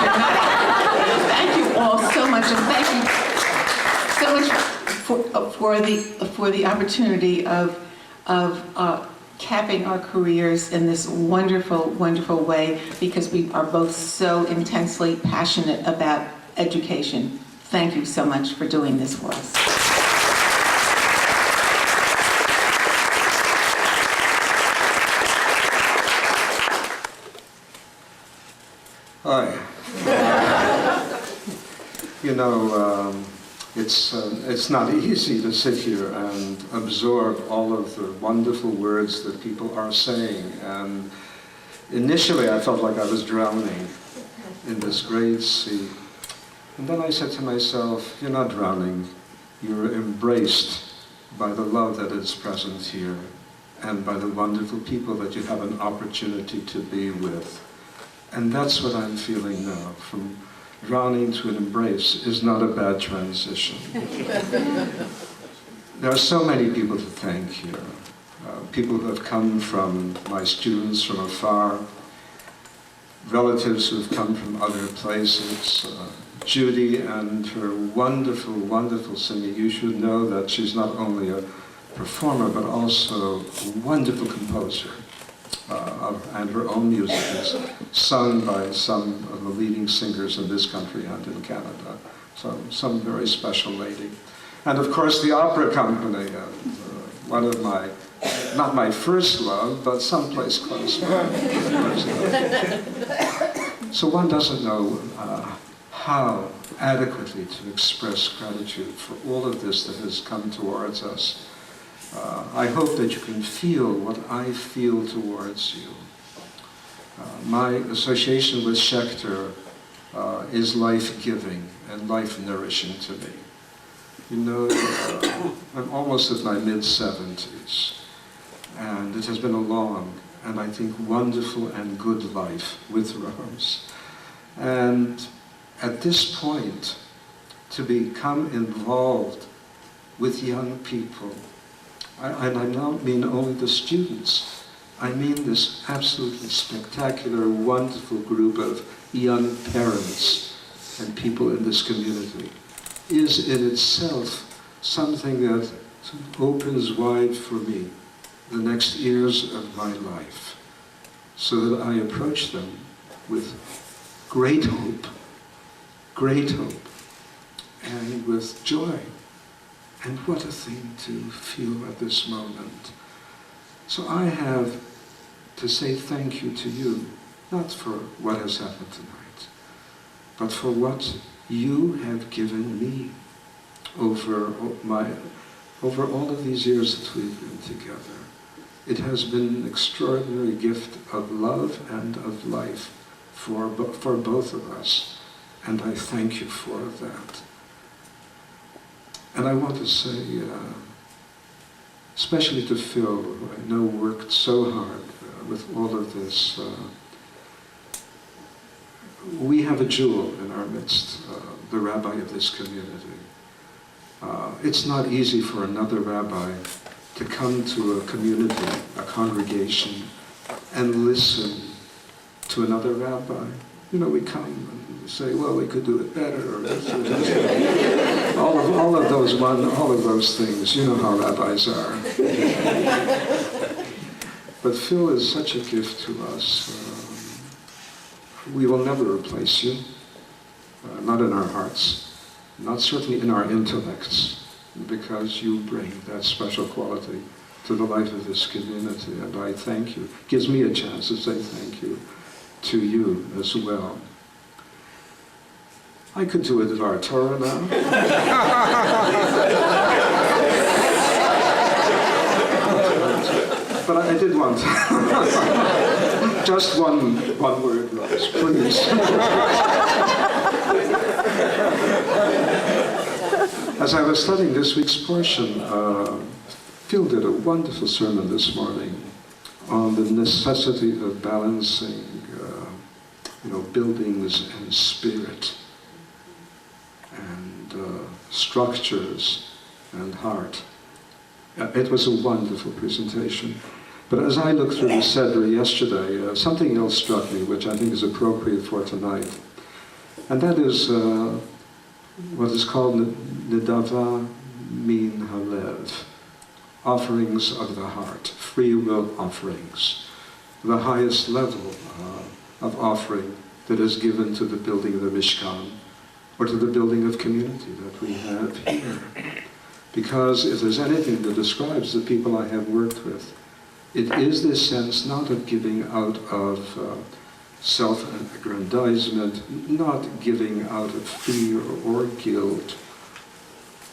Thank you all so much, and thank you so much for the opportunity of capping our careers in this wonderful, wonderful way, because we are both so intensely passionate about education. Thank you so much for doing this for us. Hi. You know, it's not easy to sit here and absorb all of the wonderful words that people are saying. And initially I felt like I was drowning in this great sea. And then I said to myself, you're not drowning, you're embraced by the love that is present here and by the wonderful people that you have an opportunity to be with. And that's what I'm feeling now. From drowning to an embrace is not a bad transition. There are so many people to thank here. People who have come from my students from afar, relatives who have come from other places. Judy and her wonderful, wonderful singing. You should know that she's not only a performer, but also a wonderful composer. And her own music is sung by some of the leading singers in this country and in Canada. So some very special lady. And of course the opera company, one of my, not my first love, but someplace close by. So one doesn't know how adequately to express gratitude for all of this that has come towards us. I hope that you can feel what I feel towards you. My association with Schechter is life-giving and life-nourishing to me. You know, I'm almost at my mid-70s, and it has been a long and I think wonderful and good life with Rose. And at this point, to become involved with young people, and I don't mean only the students, I mean this absolutely spectacular, wonderful group of young parents and people in this community, is in itself something that opens wide for me the next years of my life, so that I approach them with great hope, and with joy. And what a thing to feel at this moment. So I have to say thank you to you, not for what has happened tonight, but for what you have given me over all of these years that we've been together. It has been an extraordinary gift of love and of life for both of us, and I thank you for that. And I want to say, especially to Phil, who I know worked so hard with all of this, we have a jewel in our midst, the rabbi of this community. It's not easy for another rabbi to come to a community, a congregation, and listen to another rabbi. You know, we come and say, well, we could do it better, or this or this. all of those things. You know how rabbis are. But Phil is such a gift to us. We will never replace you, not in our hearts, not certainly in our intellects, because you bring that special quality to the life of this community, and I thank you. It gives me a chance to say thank you to you as well. I could do a Dvar Torah now. But I did want just one word, Rose, please. As I was studying this week's portion, Phil did a wonderful sermon this morning on the necessity of balancing, buildings and spirit, and structures and heart. It was a wonderful presentation. But as I looked through the Seder yesterday, something else struck me, which I think is appropriate for tonight. And that is what is called Nedava Min Halev, offerings of the heart, free will offerings, the highest level of offering that is given to the building of the Mishkan, or to the building of community that we have here. Because if there's anything that describes the people I have worked with, it is this sense not of giving out of self-aggrandizement, not giving out of fear or guilt.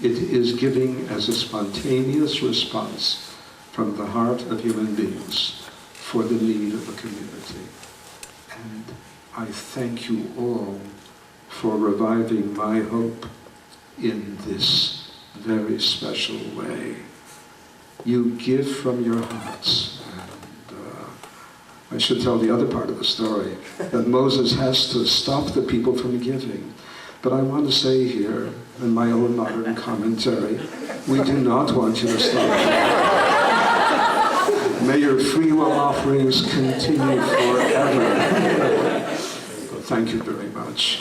It is giving as a spontaneous response from the heart of human beings for the need of a community. And I thank you all for reviving my hope in this very special way. You give from your hearts. And I should tell the other part of the story, that Moses has to stop the people from giving. But I want to say here, in my own modern commentary, we do not want you to stop. May your free will offerings continue forever. Thank you very much.